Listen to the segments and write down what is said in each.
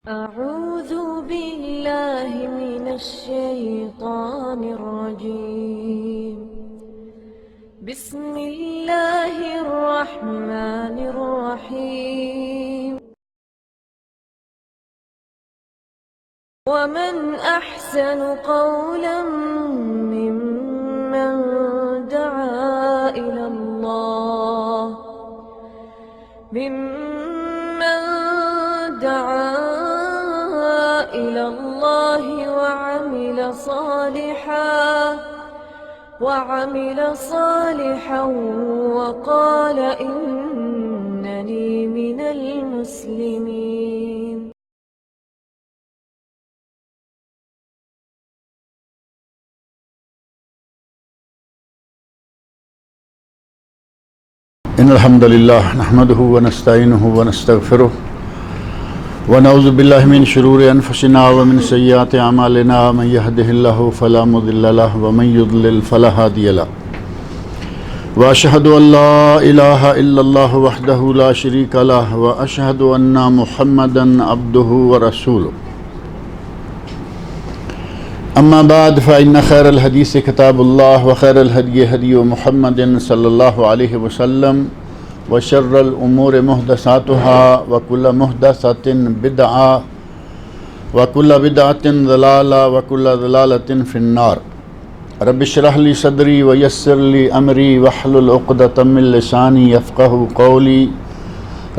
أعوذ بالله من الشيطان الرجيم. بسم الله الرحمن الرحيم. ومن أحسن قولا ممن دعا إلى الله وعمل صالحا وقال إنني من المسلمين. إن الحمد لله نحمده ونستعينه ونستغفره ونعوذ بالله من شرور أنفسنا ومن سيئات أعمالنا من يهده الله فلا مضل له ومن يضلل فلا هادي له وأشهد أن لا إله إلا الله وحده لا شريك له وأشهد أن محمدا عبده ورسوله. أما بعد فإن خير الحديث كتاب الله وخير الهدي هدي محمد صلى الله عليه وسلم وشر الأمور محدثاتها وكل محدثة بدعة وكل بدعة ضلالة وكل ضلالة في النار. رب اشرح لي صدري ويسر لي أمري واحلل عقدة من لساني يفقهوا قولي.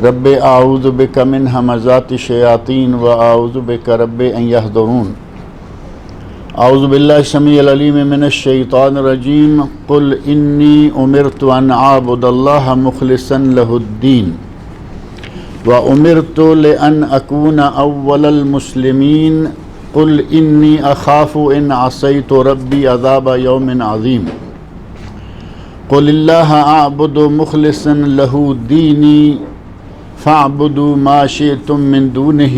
رب أعوذ بك من همزات الشياطين وأعوذ بك رب أن يحضرون. اعوذ باللہ السمیع العلیم من الشیطان الرجیم. قل انی امرت ان اعبد اللہ مخلصا لہ الدین وامرت لان اکون اول المسلمین. قل انی اخاف ان عصیت ربی عذاب یوم عظیم. قل اللہ اعبد مخلصا لہ دینی فاعبدوا ما شئتم من دونہ.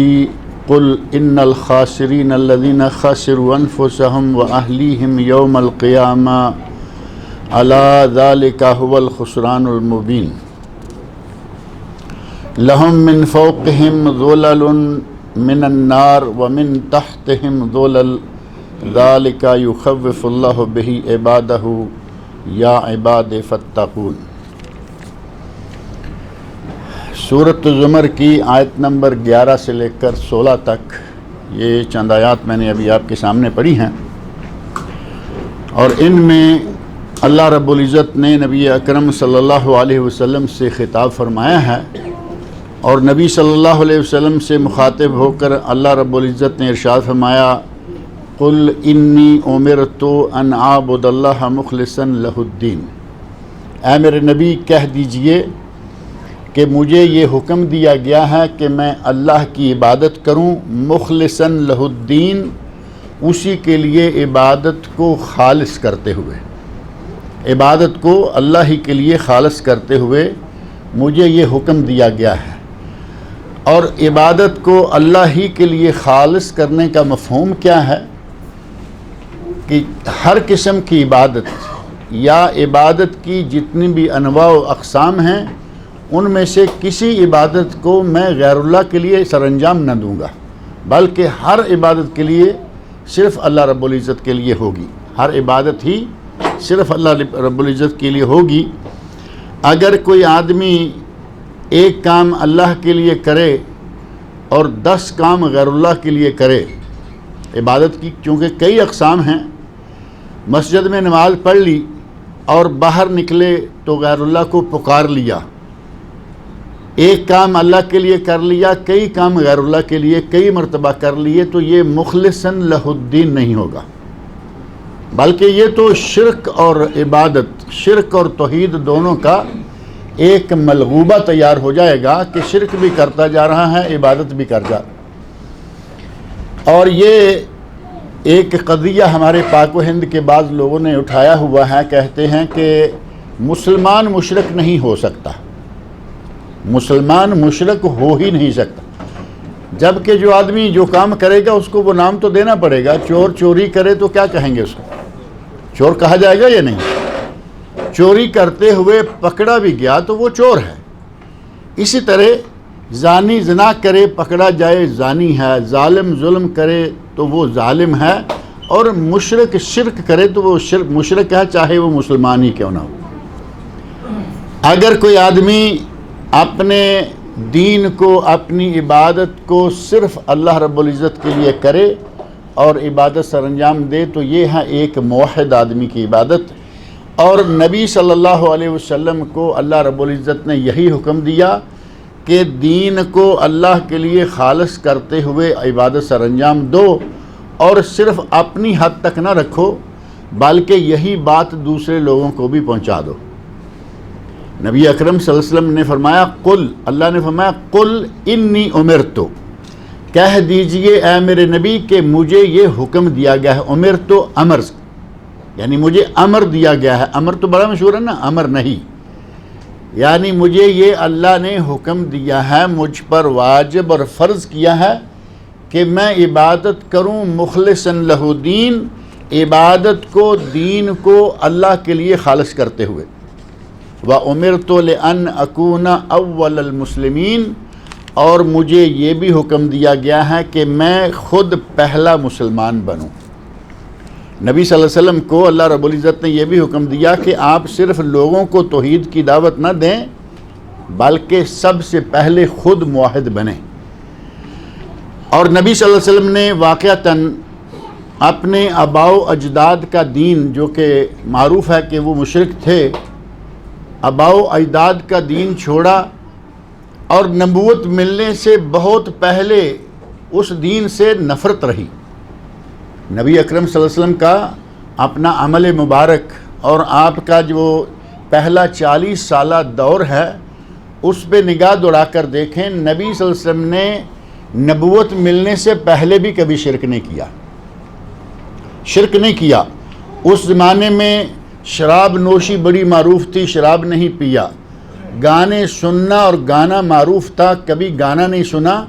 قل ان الخاسرین الذین خسروا انفسهم واہلیہم یوم القیامہ الا ذلک هو الخسران المبین. لهم من فوقهم ظلل من النار ومن تحتهم ظلل ذلك يخوف الله به عباده یا عباد فاتقون. سورۃ الزمر کی آیت نمبر 11 سے لے کر 16 تک یہ چند آیات میں نے ابھی آپ کے سامنے پڑھی ہیں، اور ان میں اللہ رب العزت نے نبی اکرم صلی اللہ علیہ وسلم سے خطاب فرمایا ہے، اور نبی صلی اللہ علیہ وسلم سے مخاطب ہو کر اللہ رب العزت نے ارشاد فرمایا قل انی امرت ان اعبد اللہ مخلصا لہ الدین. اے میرے نبی کہہ دیجئے کہ مجھے یہ حکم دیا گیا ہے کہ میں اللہ کی عبادت کروں مخلصاً لہ الدین، اسی کے لیے عبادت کو خالص کرتے ہوئے، عبادت کو اللہ ہی کے لیے خالص کرتے ہوئے مجھے یہ حکم دیا گیا ہے. اور عبادت کو اللہ ہی کے لیے خالص کرنے کا مفہوم کیا ہے کہ ہر قسم کی عبادت یا عبادت کی جتنی بھی انواع و اقسام ہیں ان میں سے کسی عبادت کو میں غیر اللہ کے لیے سر انجام نہ دوں گا، بلکہ ہر عبادت کے لیے صرف اللہ رب العزت کے لیے ہوگی. ہر عبادت ہی صرف اللہ رب العزت کے لیے ہوگی. اگر کوئی آدمی ایک کام اللہ کے لیے کرے اور 10 کام غیر اللہ کے لیے کرے، عبادت کی چونکہ کئی اقسام ہیں، مسجد میں نماز پڑھ لی اور باہر نکلے تو غیر اللہ کو پکار لیا، ایک کام اللہ کے لیے کر لیا، کئی کام غیر اللہ کے لیے کئی مرتبہ کر لیے، تو یہ مخلصاً لہ الدین نہیں ہوگا، بلکہ یہ تو شرک اور عبادت، شرک اور توحید دونوں کا ایک ملغوبہ تیار ہو جائے گا کہ شرک بھی کرتا جا رہا ہے، عبادت بھی کر جا. اور یہ ایک قضیہ ہمارے پاک و ہند کے بعض لوگوں نے اٹھایا ہوا ہے، کہتے ہیں کہ مسلمان مشرک نہیں ہو سکتا، مسلمان مشرک ہو ہی نہیں سکتا، جبکہ جو آدمی جو کام کرے گا اس کو وہ نام تو دینا پڑے گا. چور چوری کرے تو کیا کہیں گے؟ اس کو چور کہا جائے گا یا نہیں؟ چوری کرتے ہوئے پکڑا بھی گیا تو وہ چور ہے. اسی طرح زانی زنا کرے پکڑا جائے زانی ہے، ظالم ظلم کرے تو وہ ظالم ہے، اور مشرک شرک کرے تو وہ مشرک ہے، چاہے وہ مسلمان ہی کیوں نہ ہو۔ اگر کوئی آدمی اپنے دین کو، اپنی عبادت کو صرف اللہ رب العزت کے لیے کرے اور عبادت سر انجام دے تو یہ ہے ایک موحد آدمی کی عبادت۔ اور نبی صلی اللہ علیہ وسلم کو اللہ رب العزت نے یہی حکم دیا کہ دین کو اللہ کے لیے خالص کرتے ہوئے عبادت سر انجام دو، اور صرف اپنی حد تک نہ رکھو بلکہ یہی بات دوسرے لوگوں کو بھی پہنچا دو۔ نبی اکرم صلی اللہ علیہ وسلم نے فرمایا قل، اللہ نے فرمایا قل انی امرتو، کہہ دیجئے اے میرے نبی کہ مجھے یہ حکم دیا گیا ہے۔ امرتو امر، یعنی مجھے امر دیا گیا ہے۔ امر تو بڑا مشہور ہے نا، امر نہیں، یعنی مجھے یہ اللہ نے حکم دیا ہے، مجھ پر واجب اور فرض کیا ہے کہ میں عبادت کروں مخلصاً لہ دین، عبادت کو، دین کو اللہ کے لیے خالص کرتے ہوئے۔ وَأُمِرْتُ لِأَنْ أَكُونَ أَوَّلَ الْمُسْلِمِينَ، اور مجھے یہ بھی حکم دیا گیا ہے کہ میں خود پہلا مسلمان بنوں۔ نبی صلی اللہ علیہ وسلم کو اللہ رب العزت نے یہ بھی حکم دیا کہ آپ صرف لوگوں کو توحید کی دعوت نہ دیں بلکہ سب سے پہلے خود موحد بنیں۔ اور نبی صلی اللہ علیہ وسلم نے واقعتاً اپنے آباء و اجداد کا دین، جو کہ معروف ہے کہ وہ مشرک تھے، آباء و اجداد کا دین چھوڑا اور نبوت ملنے سے بہت پہلے اس دین سے نفرت رہی۔ نبی اکرم صلی اللہ علیہ وسلم کا اپنا عمل مبارک اور آپ کا جو پہلا 40 سالہ دور ہے اس پہ نگاہ دوڑا کر دیکھیں، نبی صلی اللہ علیہ وسلم نے نبوت ملنے سے پہلے بھی کبھی شرک نہیں کیا، شرک نہیں کیا۔ اس زمانے میں شراب نوشی بڑی معروف تھی، شراب نہیں پیا۔ گانے سننا اور گانا معروف تھا، کبھی گانا نہیں سنا۔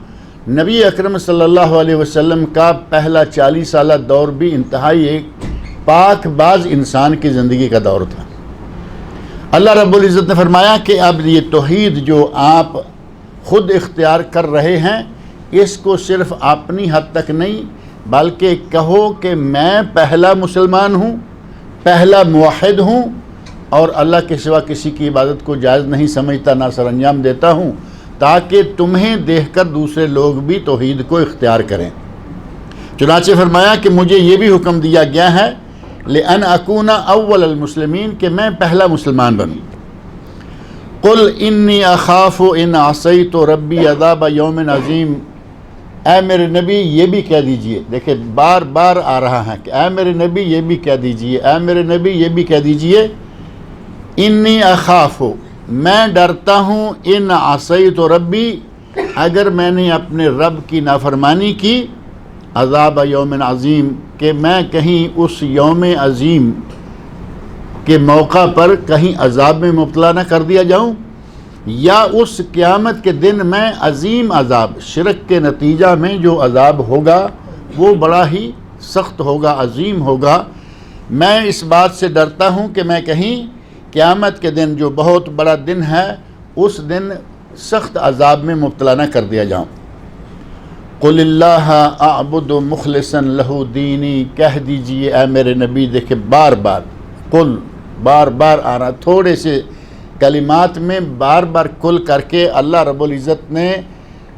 نبی اکرم صلی اللہ علیہ وسلم کا پہلا 40 سالہ دور بھی انتہائی ایک پاک باز انسان کی زندگی کا دور تھا۔ اللہ رب العزت نے فرمایا کہ اب یہ توحید جو آپ خود اختیار کر رہے ہیں، اس کو صرف اپنی حد تک نہیں بلکہ کہو کہ میں پہلا مسلمان ہوں، پہلا موحد ہوں، اور اللہ کے سوا کسی کی عبادت کو جائز نہیں سمجھتا، نہ سر انجام دیتا ہوں، تاکہ تمہیں دیکھ کر دوسرے لوگ بھی توحید کو اختیار کریں۔ چنانچہ فرمایا کہ مجھے یہ بھی حکم دیا گیا ہے لِأَنْ أَكُونَ أَوَّلَ الْمُسْلِمِينَ، کہ میں پہلا مسلمان بنوں۔ قُلْ إِنِّي أَخَافُ إِنْ عَصَيْتُ رَبِّي عَذَابَ يَوْمٍ عَظِيمٍ، اے میرے نبی یہ بھی کہہ دیجئے، دیکھیں بار بار آ رہا ہے کہ اے میرے نبی یہ بھی کہہ دیجئے، اے میرے نبی یہ بھی کہہ دیجئے، انی اخاف، میں ڈرتا ہوں، ان عصیت ربی، اگر میں نے اپنے رب کی نافرمانی کی، عذاب یوم عظیم، کہ میں کہیں اس یوم عظیم کے موقع پر کہیں عذاب میں مبتلا نہ کر دیا جاؤں، یا اس قیامت کے دن میں عظیم عذاب، شرک کے نتیجہ میں جو عذاب ہوگا وہ بڑا ہی سخت ہوگا، عظیم ہوگا۔ میں اس بات سے ڈرتا ہوں کہ میں کہیں قیامت کے دن جو بہت بڑا دن ہے اس دن سخت عذاب میں مبتلا نہ کر دیا جاؤں۔ قل اللہ اعبد مخلصا لہ دینی، کہہ دیجئے اے میرے نبی، دیکھیں بار بار قل بار بار آ رہا، تھوڑے سے کلمات میں بار بار قل کر کے اللہ رب العزت نے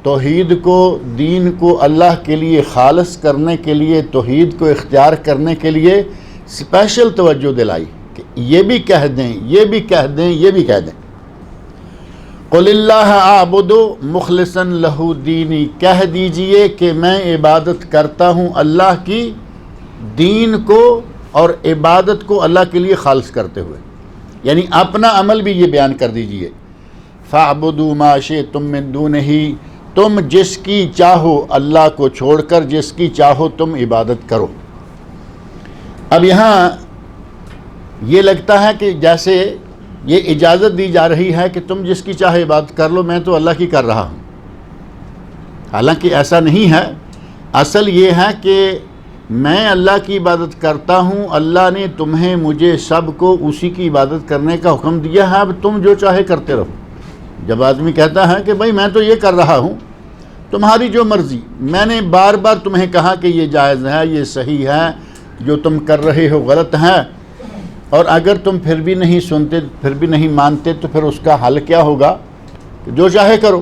توحید کو، دین کو اللہ کے لیے خالص کرنے کے لیے، توحید کو اختیار کرنے کے لیے اسپیشل توجہ دلائی کہ یہ بھی کہہ دیں، یہ بھی کہہ دیں، یہ بھی کہہ دیں۔ قل اللہ اعبد مخلصا لہ دینی، کہہ دیجئے کہ میں عبادت کرتا ہوں اللہ کی، دین کو اور عبادت کو اللہ کے لیے خالص کرتے ہوئے، یعنی اپنا عمل بھی یہ بیان کر دیجئے۔ فَاعْبُدُوا مَا شِئْتُم مِّن دُونِهِ، تم جس کی چاہو اللہ کو چھوڑ کر جس کی چاہو تم عبادت کرو۔ اب یہاں یہ لگتا ہے کہ جیسے یہ اجازت دی جا رہی ہے کہ تم جس کی چاہے عبادت کر لو، میں تو اللہ کی کر رہا ہوں، حالانکہ ایسا نہیں ہے۔ اصل یہ ہے کہ میں اللہ کی عبادت کرتا ہوں، اللہ نے تمہیں، مجھے، سب کو اسی کی عبادت کرنے کا حکم دیا ہے، اب تم جو چاہے کرتے رہو۔ جب آدمی کہتا ہے کہ بھائی میں تو یہ کر رہا ہوں، تمہاری جو مرضی، میں نے بار بار تمہیں کہا کہ یہ جائز ہے، یہ صحیح ہے، جو تم کر رہے ہو غلط ہے، اور اگر تم پھر بھی نہیں سنتے، پھر بھی نہیں مانتے، تو پھر اس کا حل کیا ہوگا کہ جو چاہے کرو۔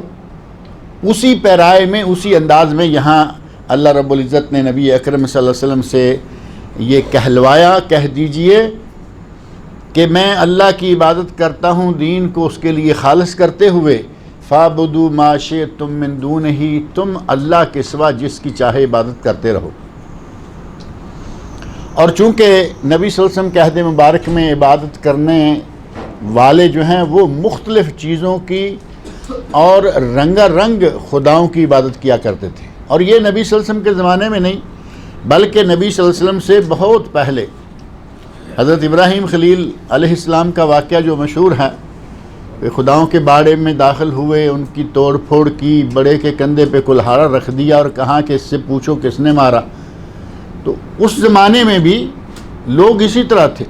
اسی پیرائے میں، اسی انداز میں یہاں اللہ رب العزت نے نبی اکرم صلی اللہ علیہ وسلم سے یہ کہلوایا، کہہ دیجئے کہ میں اللہ کی عبادت کرتا ہوں دین کو اس کے لیے خالص کرتے ہوئے، فَاعْبُدُوا مَا شِئْتُم مِّن دُونِهِ، تم اللہ کے سوا جس کی چاہے عبادت کرتے رہو۔ اور چونکہ نبی صلی اللہ علیہ وسلم کے عہد مبارک میں عبادت کرنے والے جو ہیں وہ مختلف چیزوں کی اور رنگا رنگ خداؤں کی عبادت کیا کرتے تھے، اور یہ نبی صلی اللہ علیہ وسلم کے زمانے میں نہیں بلکہ نبی صلی اللہ علیہ وسلم سے بہت پہلے حضرت ابراہیم خلیل علیہ السلام کا واقعہ جو مشہور ہے کہ خداؤں کے باڑے میں داخل ہوئے، ان کی توڑ پھوڑ کی، بڑے کے کندھے پہ کلہاڑا رکھ دیا اور کہا کہ اس سے پوچھو کس نے مارا۔ تو اس زمانے میں بھی لوگ اسی طرح تھے،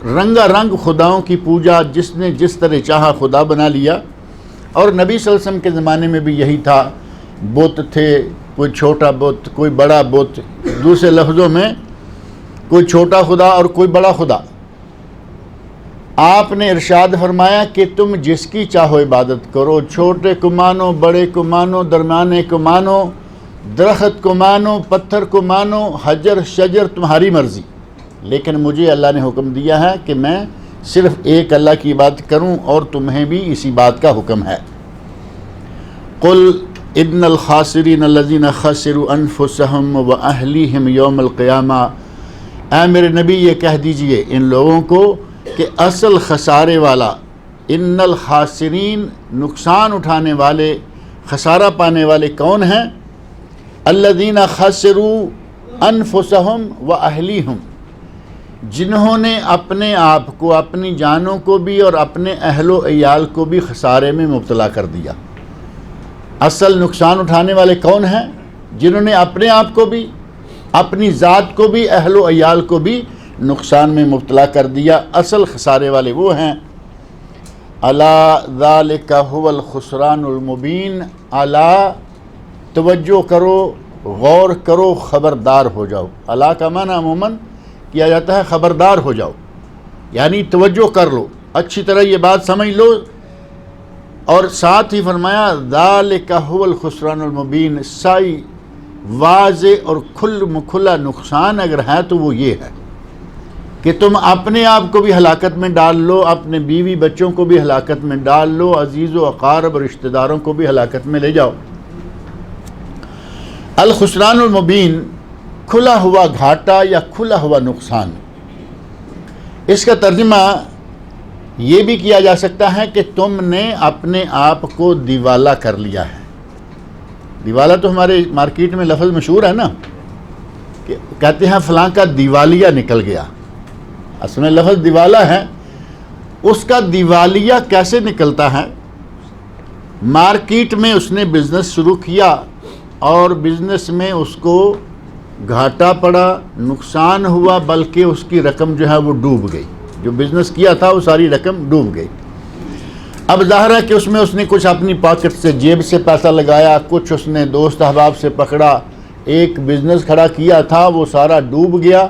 رنگا رنگ خداؤں کی پوجا، جس نے جس طرح چاہا خدا بنا لیا۔ اور نبی صلی اللہ علیہ وسلم کے زمانے میں بھی یہی تھا، بت تھے، کوئی چھوٹا بت، کوئی بڑا بت، دوسرے لفظوں میں کوئی چھوٹا خدا اور کوئی بڑا خدا۔ آپ نے ارشاد فرمایا کہ تم جس کی چاہو عبادت کرو، چھوٹے کو مانو، بڑے کو مانو، درمیانے کو مانو، درخت کو مانو، پتھر کو مانو، حجر شجر، تمہاری مرضی، لیکن مجھے اللہ نے حکم دیا ہے کہ میں صرف ایک اللہ کی عبادت کروں، اور تمہیں بھی اسی بات کا حکم ہے۔ قل ان الخاسرین الذین خسروا انفسهم واہلیہم یوم القیامہ، اے میرے نبی یہ کہہ دیجئے ان لوگوں کو کہ اصل خسارے والا، ان الخاسرین نقصان اٹھانے والے، خسارہ پانے والے کون ہیں؟ الذین خسروا انفسهم واہلیہم، جنہوں نے اپنے آپ کو، اپنی جانوں کو بھی اور اپنے اہل و عیال کو بھی خسارے میں مبتلا کر دیا۔ اصل نقصان اٹھانے والے کون ہیں؟ جنہوں نے اپنے آپ کو بھی، اپنی ذات کو بھی، اہل و عیال کو بھی نقصان میں مبتلا کر دیا۔ اصل خسارے والے وہ ہیں۔ الا ذالک هو الخسران المبین، الا، توجہ کرو، غور کرو، خبردار ہو جاؤ۔ الا کا معنی عموماً کیا جاتا ہے خبردار ہو جاؤ، یعنی توجہ کر لو، اچھی طرح یہ بات سمجھ لو۔ اور ساتھ ہی فرمایا ذالک هو الخسران المبین، سائی واضح اور کھلا نقصان اگر ہے تو وہ یہ ہے کہ تم اپنے آپ کو بھی ہلاکت میں ڈال لو، اپنے بیوی بچوں کو بھی ہلاکت میں ڈال لو، عزیز و اقارب رشتہ داروں کو بھی ہلاکت میں لے جاؤ۔ الخسران المبین، کھلا ہوا گھاٹا یا کھلا ہوا نقصان۔ اس کا ترجمہ یہ بھی کیا جا سکتا ہے کہ تم نے اپنے آپ کو دیوالا کر لیا ہے۔ دیوالا تو ہمارے مارکیٹ میں لفظ مشہور ہے نا، کہ کہتے ہیں فلاں کا دیوالیہ نکل گیا۔ اصل میں لفظ دیوالا ہے، اس کا دیوالیہ کیسے نکلتا ہے؟ مارکیٹ میں اس نے بزنس شروع کیا اور بزنس میں اس کو گھاٹا پڑا، نقصان ہوا، بلکہ اس کی رقم جو ہے وہ ڈوب گئی، جو بزنس کیا تھا وہ ساری رقم ڈوب گئی۔ اب ظاہر ہے کہ اس نے کچھ اپنی پاکٹ سے، جیب سے پیسہ لگایا، کچھ اس نے دوست احباب سے پکڑا، ایک بزنس کھڑا کیا تھا وہ سارا ڈوب گیا،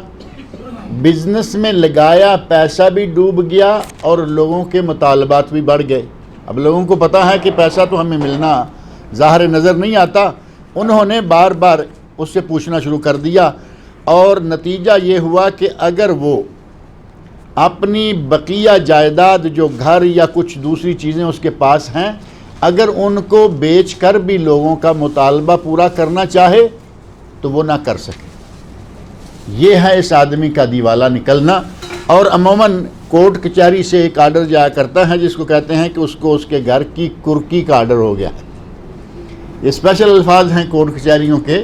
بزنس میں لگایا پیسہ بھی ڈوب گیا اور لوگوں کے مطالبات بھی بڑھ گئے۔ اب لوگوں کو پتہ ہے کہ پیسہ تو ہمیں ملنا ظاہر نظر نہیں آتا، انہوں نے بار بار اس سے پوچھنا شروع کر دیا، اور نتیجہ یہ ہوا کہ اگر وہ اپنی بقیہ جائیداد جو گھر یا کچھ دوسری چیزیں اس کے پاس ہیں، اگر ان کو بیچ کر بھی لوگوں کا مطالبہ پورا کرنا چاہے تو وہ نہ کر سکے۔ یہ ہے اس آدمی کا دیوالا نکلنا۔ اور عموماً کورٹ کچہری سے ایک آرڈر جایا کرتا ہے جس کو کہتے ہیں کہ اس کو اس کے گھر کی کرکی کا آرڈر ہو گیا ہے۔ یہ اسپیشل الفاظ ہیں کورٹ کچہریوں کے،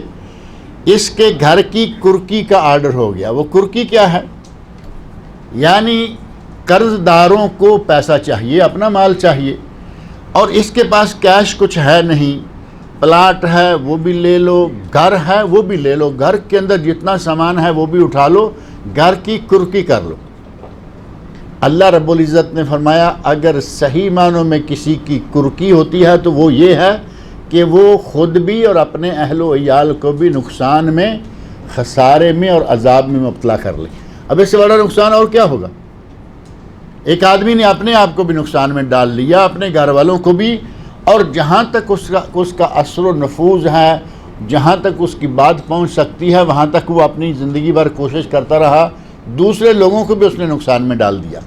اس کے گھر کی کرکی کا آرڈر ہو گیا۔ وہ کرکی کیا ہے؟ یعنی قرض داروں کو پیسہ چاہیے، اپنا مال چاہیے، اور اس کے پاس کیش کچھ ہے نہیں، پلاٹ ہے وہ بھی لے لو، گھر ہے وہ بھی لے لو، گھر کے اندر جتنا سامان ہے وہ بھی اٹھا لو، گھر کی کرکی کر لو۔ اللہ رب العزت نے فرمایا اگر صحیح معنوں میں کسی کی کرکی ہوتی ہے تو وہ یہ ہے کہ وہ خود بھی اور اپنے اہل و عیال کو بھی نقصان میں، خسارے میں اور عذاب میں مبتلا کر لے۔ اب اس سے بڑا نقصان اور کیا ہوگا؟ ایک آدمی نے اپنے آپ کو بھی نقصان میں ڈال لیا، اپنے گھر والوں کو بھی، اور جہاں تک اس کا اثر و نفوذ ہے، جہاں تک اس کی بات پہنچ سکتی ہے، وہاں تک وہ اپنی زندگی بھر کوشش کرتا رہا، دوسرے لوگوں کو بھی اس نے نقصان میں ڈال دیا۔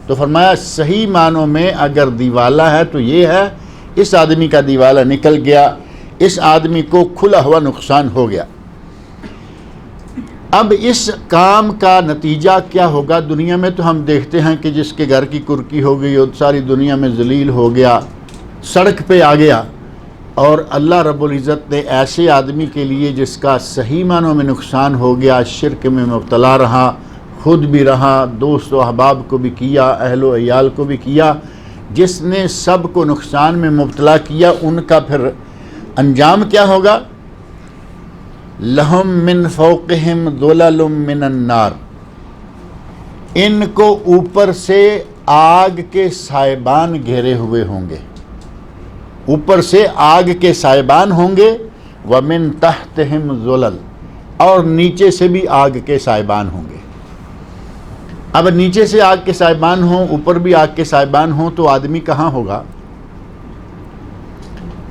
تو فرمایا صحیح معنوں میں اگر دیوالا ہے تو یہ ہے، اس آدمی کا دیوالا نکل گیا، اس آدمی کو کھلا ہوا نقصان ہو گیا۔ اب اس کام کا نتیجہ کیا ہوگا؟ دنیا میں تو ہم دیکھتے ہیں کہ جس کے گھر کی کرکی ہو گئی اور ساری دنیا میں ذلیل ہو گیا، سڑک پہ آ گیا، اور اللہ رب العزت نے ایسے آدمی کے لیے جس کا صحیح معنوں میں نقصان ہو گیا، شرک میں مبتلا رہا، خود بھی رہا، دوست و احباب کو بھی کیا، اہل و عیال کو بھی کیا، جس نے سب کو نقصان میں مبتلا کیا، ان کا پھر انجام کیا ہوگا؟ لہم من فوقہم ظلل من النار، ان کو اوپر سے آگ کے سائبان گھیرے ہوئے ہوں گے، اوپر سے آگ کے سائبان ہوں گے، ومن تحتہم ظلل، اور نیچے سے بھی آگ کے سائبان ہوں گے۔ اب نیچے سے آگ کے سائبان ہوں، اوپر بھی آگ کے سائبان ہوں، تو آدمی کہاں ہوگا؟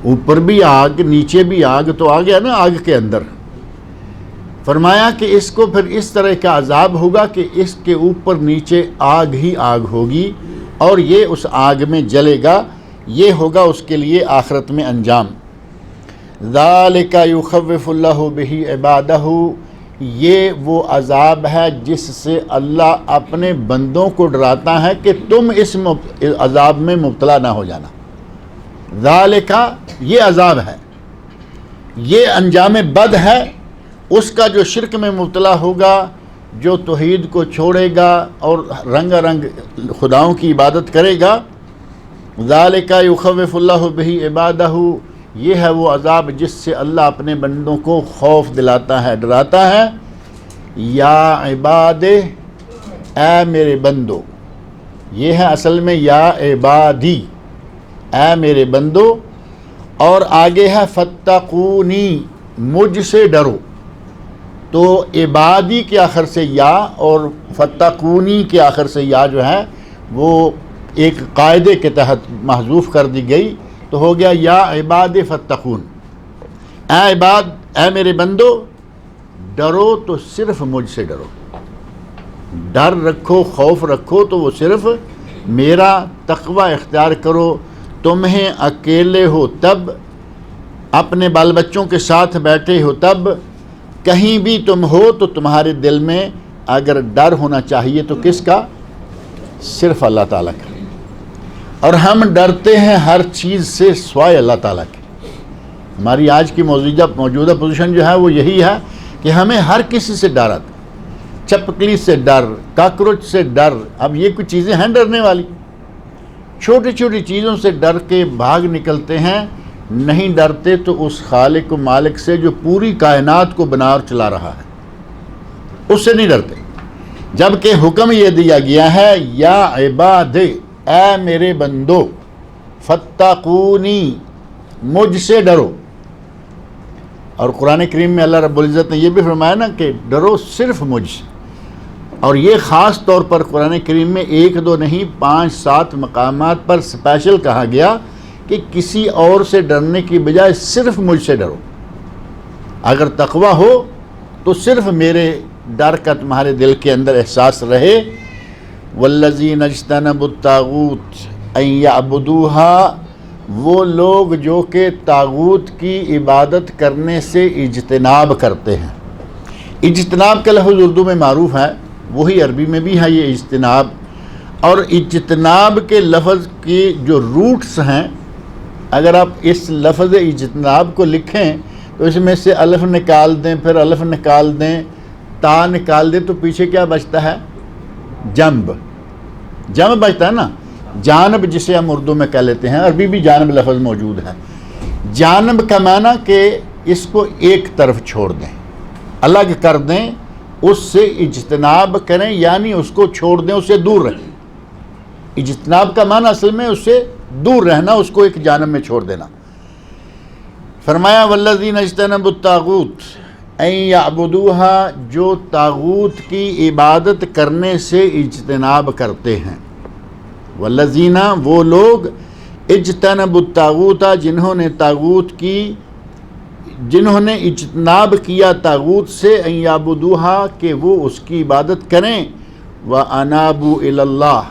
اوپر بھی آگ، نیچے بھی آگ، تو آ گیا نا آگ کے اندر۔ فرمایا کہ اس کو پھر اس طرح کا عذاب ہوگا کہ اس کے اوپر نیچے آگ ہی آگ ہوگی، اور یہ اس آگ میں جلے گا، یہ ہوگا اس کے لیے آخرت میں انجام۔ ذالک یخوف اللہ بہ عبادہ، یہ وہ عذاب ہے جس سے اللہ اپنے بندوں کو ڈراتا ہے کہ تم اس عذاب میں مبتلا نہ ہو جانا۔ ذالک، یہ عذاب ہے، یہ انجام بد ہے اس کا جو شرک میں مبتلا ہوگا، جو توحید کو چھوڑے گا اور رنگ رنگ خداؤں کی عبادت کرے گا۔ ذالک یخوف اللہ بہ عبادہ، یہ ہے وہ عذاب جس سے اللہ اپنے بندوں کو خوف دلاتا ہے، ڈراتا ہے۔ یا عباد، اے میرے بندو، یہ ہے اصل میں یا عبادی، اے میرے بندو، اور آگے ہے فتقونی، مجھ سے ڈرو۔ تو عبادی کے آخر سے یا اور فتقونی کے آخر سے یا جو ہے وہ ایک قاعدے کے تحت محذوف کر دی گئی، تو ہو گیا یا عباد فتقون، اے عباد، اے میرے بندو، ڈرو تو صرف مجھ سے ڈرو، ڈر رکھو، خوف رکھو تو وہ صرف میرا، تقوی اختیار کرو۔ تمہیں اکیلے ہو تب، اپنے بال بچوں کے ساتھ بیٹھے ہو تب، کہیں بھی تم ہو تو تمہارے دل میں اگر ڈر ہونا چاہیے تو کس کا؟ صرف اللہ تعالیٰ کا۔ اور ہم ڈرتے ہیں ہر چیز سے سوائے اللہ تعالیٰ کے۔ ہماری آج کی موجودہ پوزیشن جو ہے وہ یہی ہے کہ ہمیں ہر کسی سے ڈر آتا، چپکلی سے ڈر، کاکروچ سے ڈر۔ اب یہ کچھ چیزیں ہیں ڈرنے والی، چھوٹی چھوٹی چیزوں سے ڈر کے بھاگ نکلتے ہیں، نہیں ڈرتے تو اس خالق و مالک سے جو پوری کائنات کو بنا اور چلا رہا ہے، اس سے نہیں ڈرتے۔ جبکہ حکم یہ دیا گیا ہے یا عباد، اے میرے بندو، فتقونی، مجھ سے ڈرو۔ اور قرآن کریم میں اللہ رب العزت نے یہ بھی فرمایا نا کہ ڈرو صرف مجھ سے، اور یہ خاص طور پر قرآن کریم میں 1 2 نہیں 5 7 مقامات پر اسپیشل کہا گیا کہ کسی اور سے ڈرنے کی بجائے صرف مجھ سے ڈرو۔ اگر تقوی ہو تو صرف میرے ڈر کا تمہارے دل کے اندر احساس رہے۔ والذین اجتنبوا الطاغوت ان یعبدوها، وہ لوگ جو کہ طاغوت کی عبادت کرنے سے اجتناب کرتے ہیں۔ اجتناب کا لفظ اردو میں معروف ہے، وہی عربی میں بھی ہے یہ اجتناب۔ اور اجتناب کے لفظ کی جو روٹس ہیں، اگر آپ اس لفظ اجتناب کو لکھیں تو اس میں سے الف نکال دیں، پھر الف نکال دیں، تا نکال دیں، تو پیچھے کیا بچتا ہے؟ جنب، جنب بچتا ہے نا، جانب جسے ہم اردو میں کہہ لیتے ہیں، عربی بھی جانب لفظ موجود ہے۔ جانب کا معنی کہ اس کو ایک طرف چھوڑ دیں، الگ کر دیں، اس سے اجتناب کریں، یعنی اس کو چھوڑ دیں، اس سے دور رہیں۔ اجتناب کا معنی اصل میں اس سے دور رہنا، اس کو ایک جانب میں چھوڑ دینا۔ فرمایا والذین اجتنبوا الطاغوت ان یعبدوها، جو طاغوت کی عبادت کرنے سے اجتناب کرتے ہیں۔ والذین، وہ لوگ، اجتنبوا الطاغوت، جنہوں نے اجتناب کیا طاغوت سے، ان یعبدوها، کہ وہ اس کی عبادت کریں، وانابوا الی اللہ،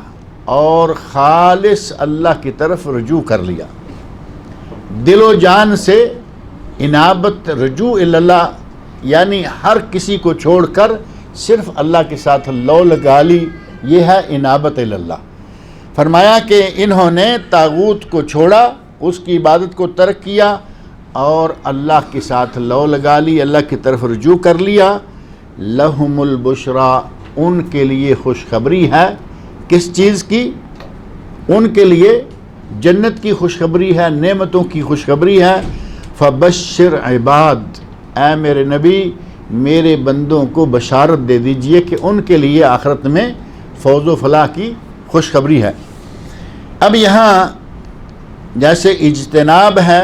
اور خالص اللہ کی طرف رجوع کر لیا، دل و جان سے انابت، رجوع الی اللہ، یعنی ہر کسی کو چھوڑ کر صرف اللہ کے ساتھ لو لگا لی، یہ ہے انابت الی اللہ۔ فرمایا کہ انہوں نے طاغوت کو چھوڑا، اس کی عبادت کو ترک کیا اور اللہ کے ساتھ لو لگا لی، اللہ کی طرف رجوع کر لیا۔ لہم البشریٰ، ان کے لیے خوشخبری ہے۔ کس چیز کی؟ ان کے لیے جنت کی خوشخبری ہے، نعمتوں کی خوشخبری ہے۔ فبشر عباد، اے میرے نبی میرے بندوں کو بشارت دے دیجئے کہ ان کے لیے آخرت میں فوز و فلاح کی خوشخبری ہے۔ اب یہاں جیسے اجتناب ہے،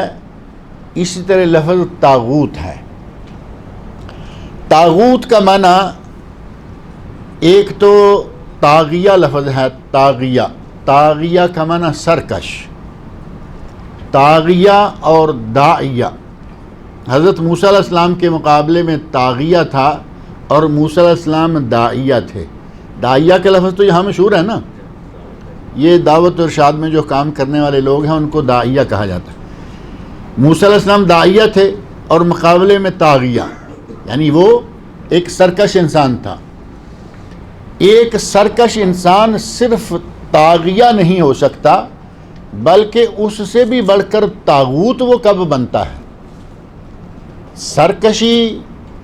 اسی طرح لفظ طاغوت ہے۔ طاغوت کا معنی ایک تو طاغیہ لفظ ہے، طاغیہ کا معنی سرکش، طاغیہ اور داعیہ۔ حضرت موسیٰ علیہ السلام کے مقابلے میں طاغیہ تھا اور موسیٰ علیہ السلام داعیہ تھے۔ داعیہ کا لفظ تو یہاں مشہور ہے نا، یہ دعوت و ارشاد میں جو کام کرنے والے لوگ ہیں ان کو داعیہ کہا جاتا ہے۔ موسیٰ علیہ السلام داعیہ تھے اور مقابلے میں طاغیہ، یعنی وہ ایک سرکش انسان تھا۔ ایک سرکش انسان صرف طاغیہ نہیں ہو سکتا، بلکہ اس سے بھی بڑھ کر طاغوت وہ کب بنتا ہے؟ سرکشی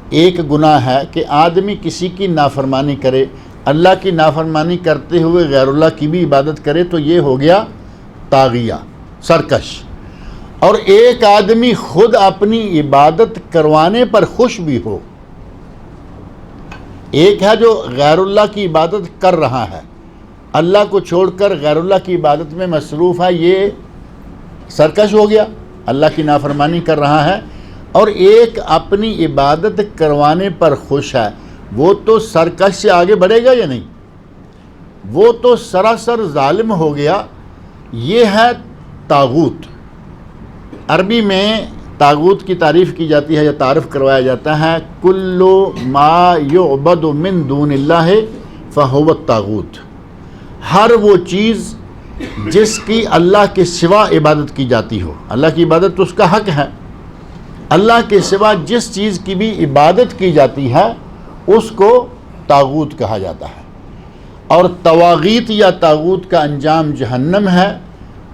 ایک گناہ ہے کہ آدمی کسی کی نافرمانی کرے، اللہ کی نافرمانی کرتے ہوئے غیر اللہ کی بھی عبادت کرے تو یہ ہو گیا طاغیہ، سرکش۔ اور ایک آدمی خود اپنی عبادت کروانے پر خوش بھی ہو۔ ایک ہے جو غیر اللہ کی عبادت کر رہا ہے، اللہ کو چھوڑ کر غیر اللہ کی عبادت میں مصروف ہے، یہ سرکش ہو گیا، اللہ کی نافرمانی کر رہا ہے۔ اور ایک اپنی عبادت کروانے پر خوش ہے، وہ تو سرکش سے آگے بڑھے گا یا نہیں؟ وہ تو سراسر ظالم ہو گیا۔ یہ ہے طاغوت۔ عربی میں طاغوت کی تعریف کی جاتی ہے یا تعارف کروایا جاتا ہے، کل ما یعبد من دون اللہ فہو الطاغوت، ہر وہ چیز جس کی اللہ کے سوا عبادت کی جاتی ہو، اللہ کی عبادت تو اس کا حق ہے، اللہ کے سوا جس چیز کی بھی عبادت کی جاتی ہے اس کو طاغوت کہا جاتا ہے۔ اور طواغیت یا طاغوت کا انجام جہنم ہے،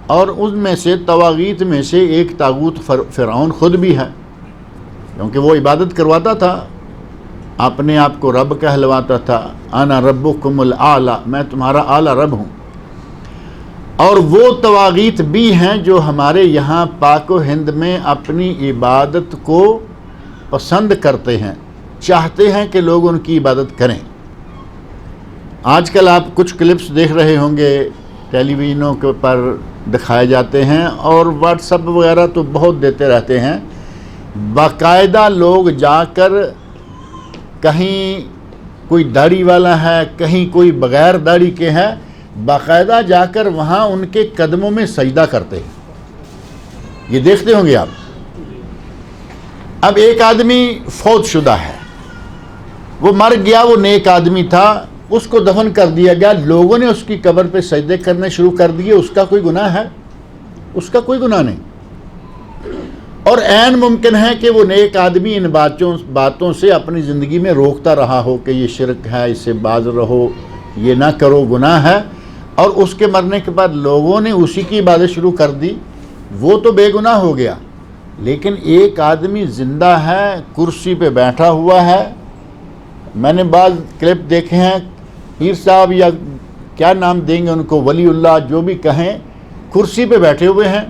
اور ان میں سے طواغیت میں سے ایک طاغوت فرعون خود بھی ہے، کیونکہ وہ عبادت کرواتا تھا، اپنے آپ کو رب کہلواتا تھا، انا ربکم الاعلی، میں تمہارا اعلیٰ رب ہوں۔ اور وہ طواغیت بھی ہیں جو ہمارے یہاں پاک و ہند میں اپنی عبادت کو پسند کرتے ہیں، چاہتے ہیں کہ لوگ ان کی عبادت کریں۔ آج کل آپ کچھ کلپس دیکھ رہے ہوں گے، ٹیلی ویژنوں کے پر دکھائے جاتے ہیں، اور واٹس ایپ وغیرہ تو بہت دیتے رہتے ہیں۔ باقاعدہ لوگ جا کر کہیں کوئی داڑھی والا ہے، کہیں کوئی بغیر داڑھی کے ہے، باقاعدہ جا کر وہاں ان کے قدموں میں سجدہ کرتے ہیں، یہ دیکھتے ہوں گے آپ۔ اب ایک آدمی فوت شدہ ہے، وہ مر گیا، وہ نیک آدمی تھا، اس کو دفن کر دیا گیا، لوگوں نے اس کی قبر پہ سجدے کرنے شروع کر دیے، اس کا کوئی گناہ ہے؟ اس کا کوئی گناہ نہیں۔ اور عین ممکن ہے کہ وہ نیک آدمی ان باتوں سے اپنی زندگی میں روکتا رہا ہو کہ یہ شرک ہے، اس سے باز رہو، یہ نہ کرو، گناہ ہے، اور اس کے مرنے کے بعد لوگوں نے اسی کی عبادت شروع کر دی، وہ تو بے گناہ ہو گیا۔ لیکن ایک آدمی زندہ ہے، کرسی پہ بیٹھا ہوا ہے، میں نے بعض کلپ دیکھے ہیں، پیر صاحب یا کیا نام دیں گے ان کو، ولی اللہ جو بھی کہیں، کرسی پہ بیٹھے ہوئے ہیں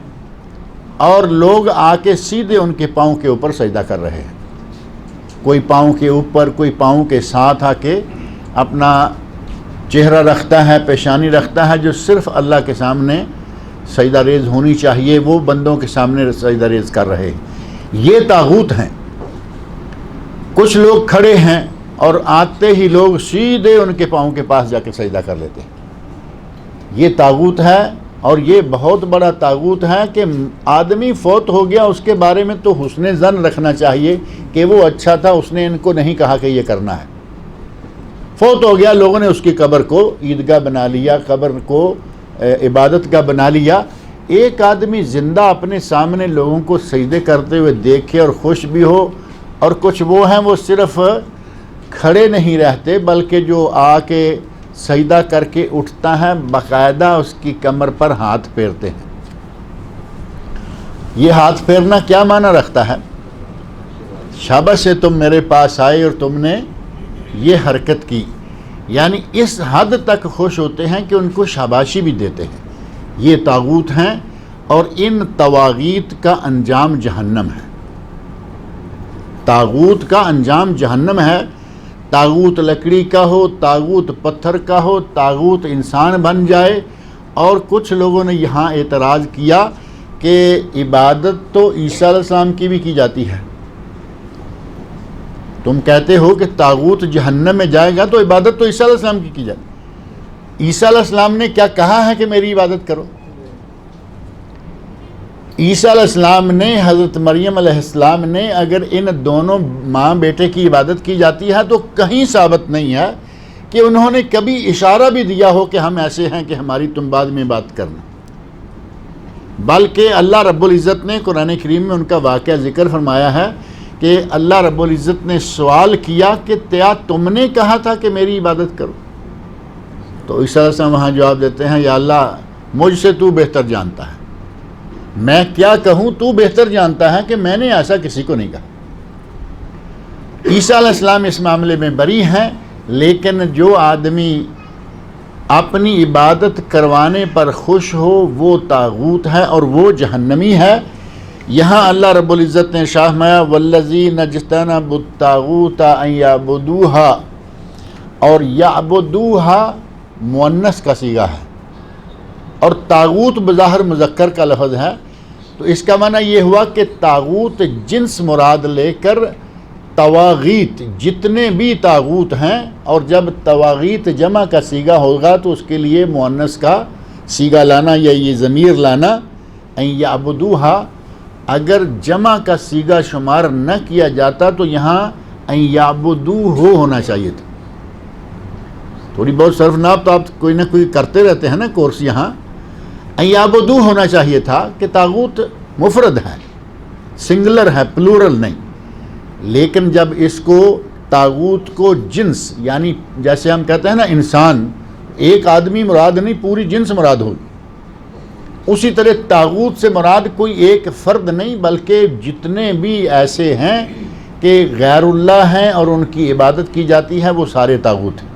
اور لوگ آ کے سیدھے ان کے پاؤں کے اوپر سجدہ کر رہے ہیں، کوئی پاؤں کے اوپر، کوئی پاؤں کے ساتھ آ کے اپنا چہرہ رکھتا ہے، پیشانی رکھتا ہے، جو صرف اللہ کے سامنے سجدہ ریز ہونی چاہیے، وہ بندوں کے سامنے سجدہ ریز کر رہے ہیں۔ یہ طاغوت ہیں۔ کچھ لوگ کھڑے ہیں اور آتے ہی لوگ سیدھے ان کے پاؤں کے پاس جا کے سجدہ کر لیتے ہیں۔ یہ طاغوت ہے، اور یہ بہت بڑا طاغوت ہے کہ آدمی فوت ہو گیا، اس کے بارے میں تو حسن ظن رکھنا چاہیے کہ وہ اچھا تھا، اس نے ان کو نہیں کہا کہ یہ کرنا ہے۔ فوت ہو گیا، لوگوں نے اس کی قبر کو عیدگاہ بنا لیا، قبر کو عبادت گاہ بنا لیا۔ ایک آدمی زندہ اپنے سامنے لوگوں کو سجدے کرتے ہوئے دیکھے اور خوش بھی ہو، اور کچھ وہ ہیں وہ صرف کھڑے نہیں رہتے بلکہ جو آ کے سجدہ کر کے اٹھتا ہے، باقاعدہ اس کی کمر پر ہاتھ پھیرتے ہیں۔ یہ ہاتھ پھیرنا کیا معنی رکھتا ہے؟ شاباش سے تم میرے پاس آئے اور تم نے یہ حرکت کی، یعنی اس حد تک خوش ہوتے ہیں کہ ان کو شاباشی بھی دیتے ہیں۔ یہ طاغوت ہیں، اور ان طواغیت کا انجام جہنم ہے۔ طاغوت کا انجام جہنم ہے۔ طاغوت لکڑی کا ہو، طاغوت پتھر کا ہو، طاغوت انسان بن جائے۔ اور کچھ لوگوں نے یہاں اعتراض کیا کہ عبادت تو عیسیٰ علیہ السلام کی بھی کی جاتی ہے۔ تم کہتے ہو کہ طاغوت جہنم میں جائے گا، تو عبادت تو عیسیٰ علیہ السلام کی جائے۔ عیسیٰ علیہ السلام نے کیا کہا ہے کہ میری عبادت کرو؟ عیسیٰ علیہ السلام نے، حضرت مریم علیہ السلام نے، اگر ان دونوں ماں بیٹے کی عبادت کی جاتی ہے تو کہیں ثابت نہیں ہے کہ انہوں نے کبھی اشارہ بھی دیا ہو کہ ہم ایسے ہیں کہ ہماری تم بعد میں بات کرنا۔ بلکہ اللہ رب العزت نے قرآن کریم میں ان کا واقعہ ذکر فرمایا ہے کہ اللہ رب العزت نے سوال کیا کہ کیا تم نے کہا تھا کہ میری عبادت کرو؟ تو عیسیٰ علیہ السلام وہاں جواب دیتے ہیں، یا اللہ مجھ سے تو بہتر جانتا ہے، میں کیا کہوں، تو بہتر جانتا ہے کہ میں نے ایسا کسی کو نہیں کہا۔ عیسیٰ علیہ السلام اس معاملے میں بری ہیں، لیکن جو آدمی اپنی عبادت کروانے پر خوش ہو وہ طاغوت ہے اور وہ جہنمی ہے۔ یہاں اللہ رب العزت نے ارشاد فرمایا والذین اجتنبوا الطاغوت ان یعبدوہا، اور یعبدوہا مؤنث کا صیغہ ہے، اور طاغوت بظاہر مذکر کا لفظ ہے، تو اس کا معنی یہ ہوا کہ طاغوت جنس مراد لے کر طواغیت جتنے بھی طاغوت ہیں، اور جب طواغیت جمع کا صیغہ ہوگا تو اس کے لیے مؤنث کا صیغہ لانا یا یہ ضمیر لانا ان یعبدوہا۔ اگر جمع کا صیغہ شمار نہ کیا جاتا تو یہاں ان یعبدوہ ہونا چاہیے تھا۔ تھوڑی بہت صرف ناپ تو آپ کوئی نہ کوئی کرتے رہتے ہیں نا کورس، یہاں ان یعبدوہ ہونا چاہیے تھا کہ طاغوت مفرد ہے، سنگلر ہے، پلورل نہیں۔ لیکن جب اس کو طاغوت کو جنس، یعنی جیسے ہم کہتے ہیں نا انسان، ایک آدمی مراد نہیں، پوری جنس مراد ہوگی، اسی طرح طاغوت سے مراد کوئی ایک فرد نہیں بلکہ جتنے بھی ایسے ہیں کہ غیر اللہ ہیں اور ان کی عبادت کی جاتی ہے وہ سارے طاغوت ہیں۔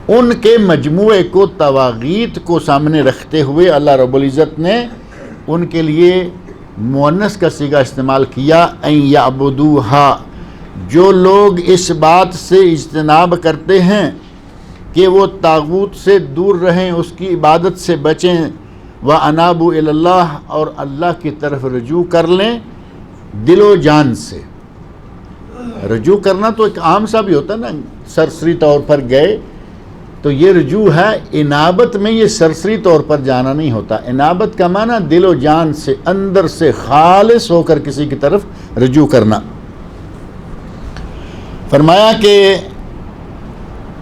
ان کے مجموعے کو، طواغیت کو سامنے رکھتے ہوئے اللہ رب العزت نے ان کے لیے مؤنث کا صیغہ استعمال کیا ان یعبدوہا۔ جو لوگ اس بات سے اجتناب کرتے ہیں کہ وہ طاغوت سے دور رہیں، اس کی عبادت سے بچیں، وَأَنَابُوا إِلَى اللَّهِ، اور اللہ کی طرف رجوع کر لیں دل و جان سے۔ رجوع کرنا تو ایک عام سا بھی ہوتا ہے نا، سرسری طور پر گئے، تو یہ رجوع ہے۔ انابت میں یہ سرسری طور پر جانا نہیں ہوتا، انابت کا معنی دل و جان سے، اندر سے خالص ہو کر کسی کی طرف رجوع کرنا۔ فرمایا کہ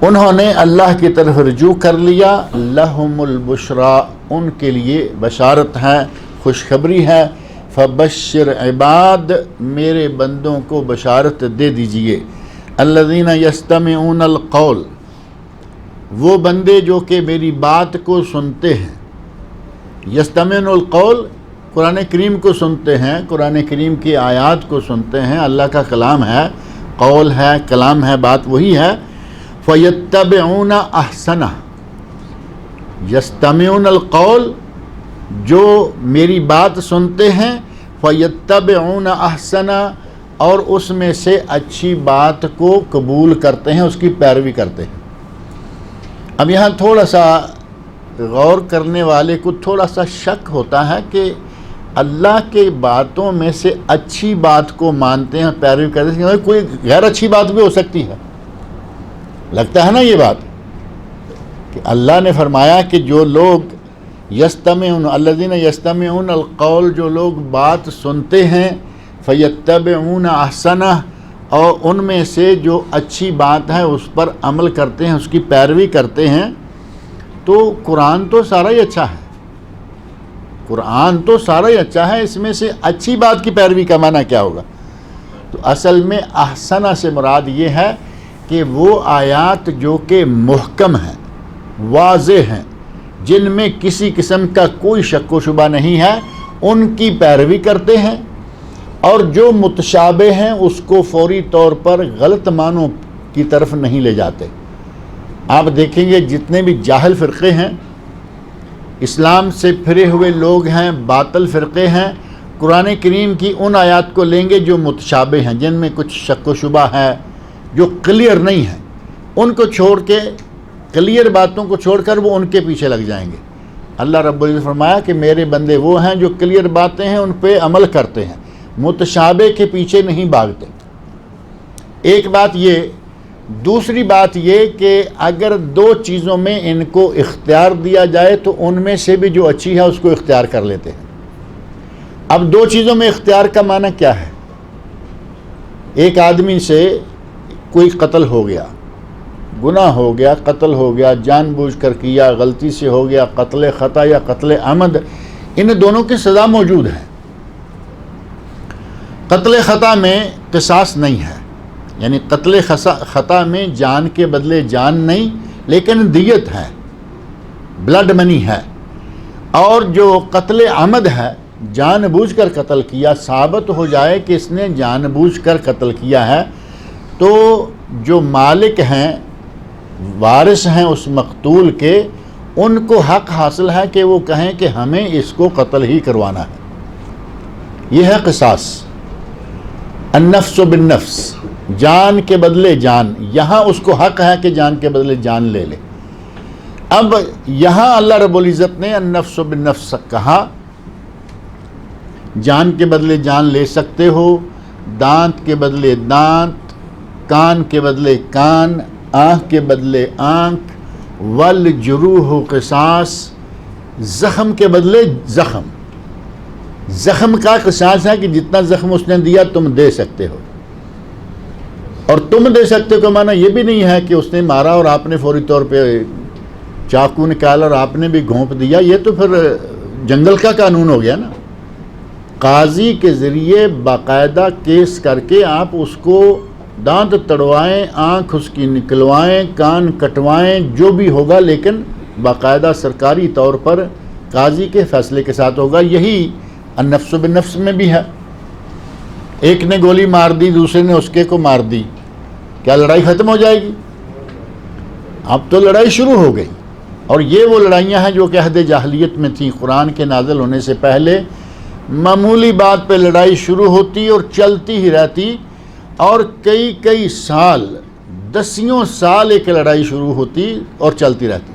انہوں نے اللہ کی طرف رجوع کر لیا، لہم البشرا، ان کے لیے بشارت ہے، خوشخبری ہے، فبشر عباد، میرے بندوں کو بشارت دے دیجئے، الذین یستمعون القول، وہ بندے جو کہ میری بات کو سنتے ہیں۔ یستمعون القول، قرآن کریم کو سنتے ہیں، قرآن کریم کی آیات کو سنتے ہیں، اللہ کا کلام ہے، قول ہے، کلام ہے، بات وہی ہے۔ فَيَتَّبِعُونَ أَحْسَنَهُ، یستمعون القول، جو میری بات سنتے ہیں، فَيَتَّبِعُونَ أَحْسَنَهُ، اور اس میں سے اچھی بات کو قبول کرتے ہیں، اس کی پیروی کرتے ہیں۔ اب یہاں تھوڑا سا غور کرنے والے کو تھوڑا سا شک ہوتا ہے کہ اللہ کے باتوں میں سے اچھی بات کو مانتے ہیں، پیروی کرتے ہیں، کوئی غیر اچھی بات بھی ہو سکتی ہے، لگتا ہے نا یہ بات کہ اللہ نے فرمایا کہ جو لوگ یستمعون الذین یستمعون القول، جو لوگ بات سنتے ہیں، فیتبعون احسنہ، اور ان میں سے جو اچھی بات ہے اس پر عمل کرتے ہیں، اس کی پیروی کرتے ہیں، تو قرآن تو سارا ہی اچھا ہے، قرآن تو سارا ہی اچھا ہے، اس میں سے اچھی بات کی پیروی کا معنی کیا ہوگا؟ تو اصل میں احسنہ سے مراد یہ ہے کہ وہ آیات جو کہ محکم ہیں، واضح ہیں، جن میں کسی قسم کا کوئی شک و شبہ نہیں ہے، ان کی پیروی کرتے ہیں، اور جو متشابہ ہیں اس کو فوری طور پر غلط معنوں کی طرف نہیں لے جاتے۔ آپ دیکھیں گے جتنے بھی جاہل فرقے ہیں، اسلام سے پھرے ہوئے لوگ ہیں، باطل فرقے ہیں، قرآن کریم کی ان آیات کو لیں گے جو متشابہ ہیں، جن میں کچھ شک و شبہ ہے، جو کلیئر نہیں ہے، ان کو چھوڑ کے، کلیئر باتوں کو چھوڑ کر وہ ان کے پیچھے لگ جائیں گے۔ اللہ رب العزت فرمایا کہ میرے بندے وہ ہیں جو کلیئر باتیں ہیں ان پہ عمل کرتے ہیں، متشابہ کے پیچھے نہیں بھاگتے۔ ایک بات یہ، دوسری بات یہ کہ اگر دو چیزوں میں ان کو اختیار دیا جائے تو ان میں سے بھی جو اچھی ہے اس کو اختیار کر لیتے ہیں۔ اب دو چیزوں میں اختیار کا معنی کیا ہے؟ ایک آدمی سے کوئی قتل ہو گیا، گناہ ہو گیا، قتل ہو گیا، جان بوجھ کر کیا، غلطی سے ہو گیا، قتل خطا یا قتل عمد، ان دونوں کی سزا موجود ہے۔ قتل خطا میں قصاص نہیں ہے، یعنی قتل خطا میں جان کے بدلے جان نہیں، لیکن دیت ہے، بلڈ منی ہے۔ اور جو قتل عمد ہے، جان بوجھ کر قتل کیا، ثابت ہو جائے کہ اس نے جان بوجھ کر قتل کیا ہے، تو جو مالک ہیں، وارث ہیں اس مقتول کے، ان کو حق حاصل ہے کہ وہ کہیں کہ ہمیں اس کو قتل ہی کروانا ہے۔ یہ ہے قصاص، النفس بالنفس، جان کے بدلے جان۔ یہاں اس کو حق ہے کہ جان کے بدلے جان لے لے۔ اب یہاں اللہ رب العزت نے النفس بالنفس کہا، جان کے بدلے جان لے سکتے ہو، دانت کے بدلے دانت، کان کے بدلے کان، آنکھ کے بدلے آنکھ، والجروح قصاص، زخم کے بدلے زخم۔ زخم کا قصاص ہے کہ جتنا زخم اس نے دیا تم دے سکتے ہو، اور تم دے سکتے ہو کا معنی یہ بھی نہیں ہے کہ اس نے مارا اور آپ نے فوری طور پہ چاقو نکالا اور آپ نے بھی گھونپ دیا، یہ تو پھر جنگل کا قانون ہو گیا نا۔ قاضی کے ذریعے باقاعدہ کیس کر کے آپ اس کو دانت تڑوائیں، آنکھ اس کی نکلوائیں، کان کٹوائیں، جو بھی ہوگا، لیکن باقاعدہ سرکاری طور پر قاضی کے فیصلے کے ساتھ ہوگا۔ یہی النفس بالنفس میں بھی ہے۔ ایک نے گولی مار دی، دوسرے نے اس کے کو مار دی، کیا لڑائی ختم ہو جائے گی؟ اب تو لڑائی شروع ہو گئی، اور یہ وہ لڑائیاں ہیں جو کہ عہد جاہلیت میں تھیں۔ قرآن کے نازل ہونے سے پہلے معمولی بات پہ لڑائی شروع ہوتی اور چلتی ہی رہتی، اور کئی سال، دسیوں سال ایک لڑائی شروع ہوتی اور چلتی رہتی۔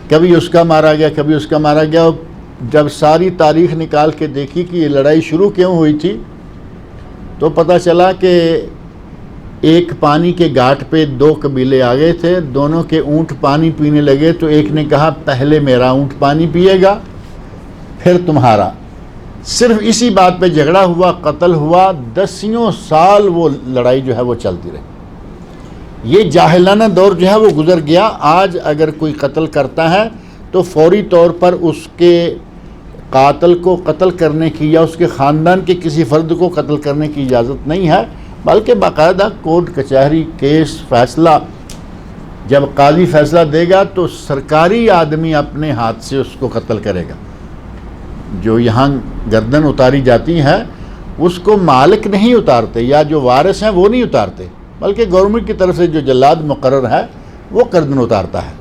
کبھی اس کا مارا گیا، کبھی اس کا مارا گیا۔ جب ساری تاریخ نکال کے دیکھی کہ یہ لڑائی شروع کیوں ہوئی تھی، تو پتہ چلا کہ ایک پانی کے گھاٹ پہ دو قبیلے آ گئے تھے، دونوں کے اونٹ پانی پینے لگے، تو ایک نے کہا پہلے میرا اونٹ پانی پیے گا پھر تمہارا۔ صرف اسی بات پہ جھگڑا ہوا، قتل ہوا، دسیوں سال وہ لڑائی جو ہے وہ چلتی رہی۔ یہ جاہلانہ دور جو ہے وہ گزر گیا۔ آج اگر کوئی قتل کرتا ہے تو فوری طور پر اس کے قاتل کو قتل کرنے کی یا اس کے خاندان کے کسی فرد کو قتل کرنے کی اجازت نہیں ہے، بلکہ باقاعدہ کورٹ کچہری کیس فیصلہ، جب قاضی فیصلہ دے گا تو سرکاری آدمی اپنے ہاتھ سے اس کو قتل کرے گا۔ جو یہاں گردن اتاری جاتی ہے اس کو مالک نہیں اتارتے، یا جو وارث ہیں وہ نہیں اتارتے، بلکہ گورنمنٹ کی طرف سے جو جلاد مقرر ہے وہ گردن اتارتا ہے۔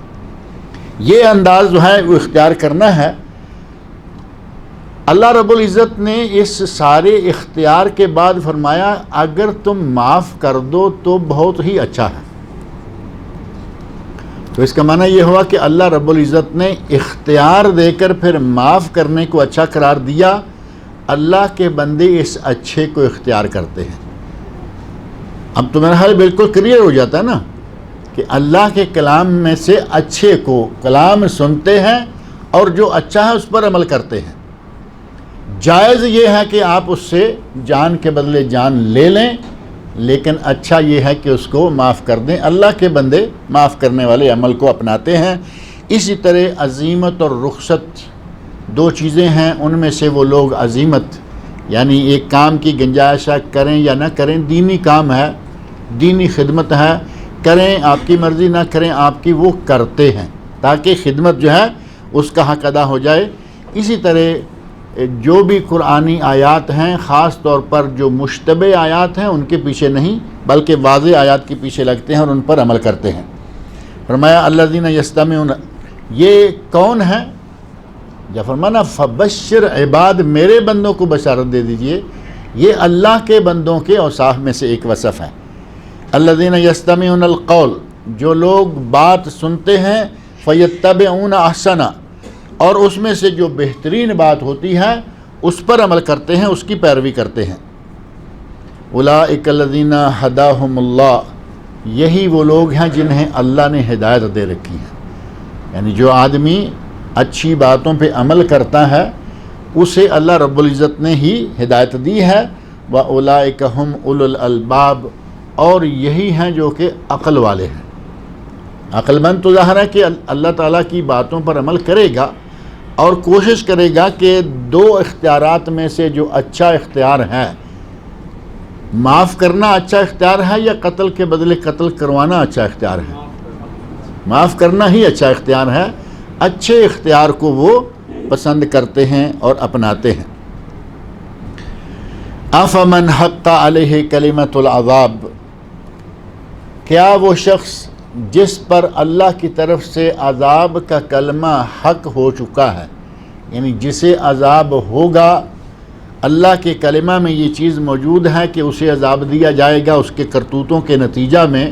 یہ انداز جو ہے وہ اختیار کرنا ہے۔ اللہ رب العزت نے اس سارے اختیار کے بعد فرمایا اگر تم معاف کر دو تو بہت ہی اچھا ہے۔ تو اس کا معنی یہ ہوا کہ اللہ رب العزت نے اختیار دے کر پھر معاف کرنے کو اچھا قرار دیا. اللہ کے بندے اس اچھے کو اختیار کرتے ہیں. اب تو میرا حال بالکل کلیئر ہو جاتا ہے نا کہ اللہ کے کلام میں سے اچھے کو کلام سنتے ہیں اور جو اچھا ہے اس پر عمل کرتے ہیں. جائز یہ ہے کہ آپ اس سے جان کے بدلے جان لے لیں، لیکن اچھا یہ ہے کہ اس کو معاف کر دیں. اللہ کے بندے معاف کرنے والے عمل کو اپناتے ہیں. اسی طرح عزیمت اور رخصت دو چیزیں ہیں، ان میں سے وہ لوگ عزیمت یعنی ایک کام کی گنجائش کریں یا نہ کریں، دینی کام ہے، دینی خدمت ہے، کریں آپ کی مرضی نہ کریں آپ کی، وہ کرتے ہیں تاکہ خدمت جو ہے اس کا حق ادا ہو جائے. اسی طرح جو بھی قرآنی آیات ہیں، خاص طور پر جو مشتبہ آیات ہیں، ان کے پیچھے نہیں بلکہ واضح آیات کے پیچھے لگتے ہیں اور ان پر عمل کرتے ہیں. فرمایا الذین یستمعون، یہ کون ہیں؟ جب فرمانا فبشر عباد، میرے بندوں کو بشارت دے دیجئے. یہ اللہ کے بندوں کے اوصاف میں سے ایک وصف ہے. الذین یستمعون القول، جو لوگ بات سنتے ہیں، فیتبعون احسنہ، اور اس میں سے جو بہترین بات ہوتی ہے اس پر عمل کرتے ہیں، اس کی پیروی کرتے ہیں. اولئک الذین ھداھم اللہ، یہی وہ لوگ ہیں جنہیں اللہ نے ہدایت دے رکھی ہے. یعنی جو آدمی اچھی باتوں پہ عمل کرتا ہے اسے اللہ رب العزت نے ہی ہدایت دی ہے. وَأُولَئِكَ هُمْ أُولُو الْأَلْبَابِ، اور یہی ہیں جو کہ عقل والے ہیں. عقل مند تو ظاہر ہے کہ اللہ تعالیٰ کی باتوں پر عمل کرے گا اور کوشش کرے گا کہ دو اختیارات میں سے جو اچھا اختیار ہے، معاف کرنا اچھا اختیار ہے یا قتل کے بدلے قتل کروانا اچھا اختیار ہے؟ معاف کرنا ہی اچھا اختیار ہے. اچھے اختیار کو وہ پسند کرتے ہیں اور اپناتے ہیں. افمن حق علیہ کلمۃ العذاب، کیا وہ شخص جس پر اللہ کی طرف سے عذاب کا کلمہ حق ہو چکا ہے، یعنی جسے عذاب ہوگا، اللہ کے کلمہ میں یہ چیز موجود ہے کہ اسے عذاب دیا جائے گا اس کے کرتوتوں کے نتیجہ میں.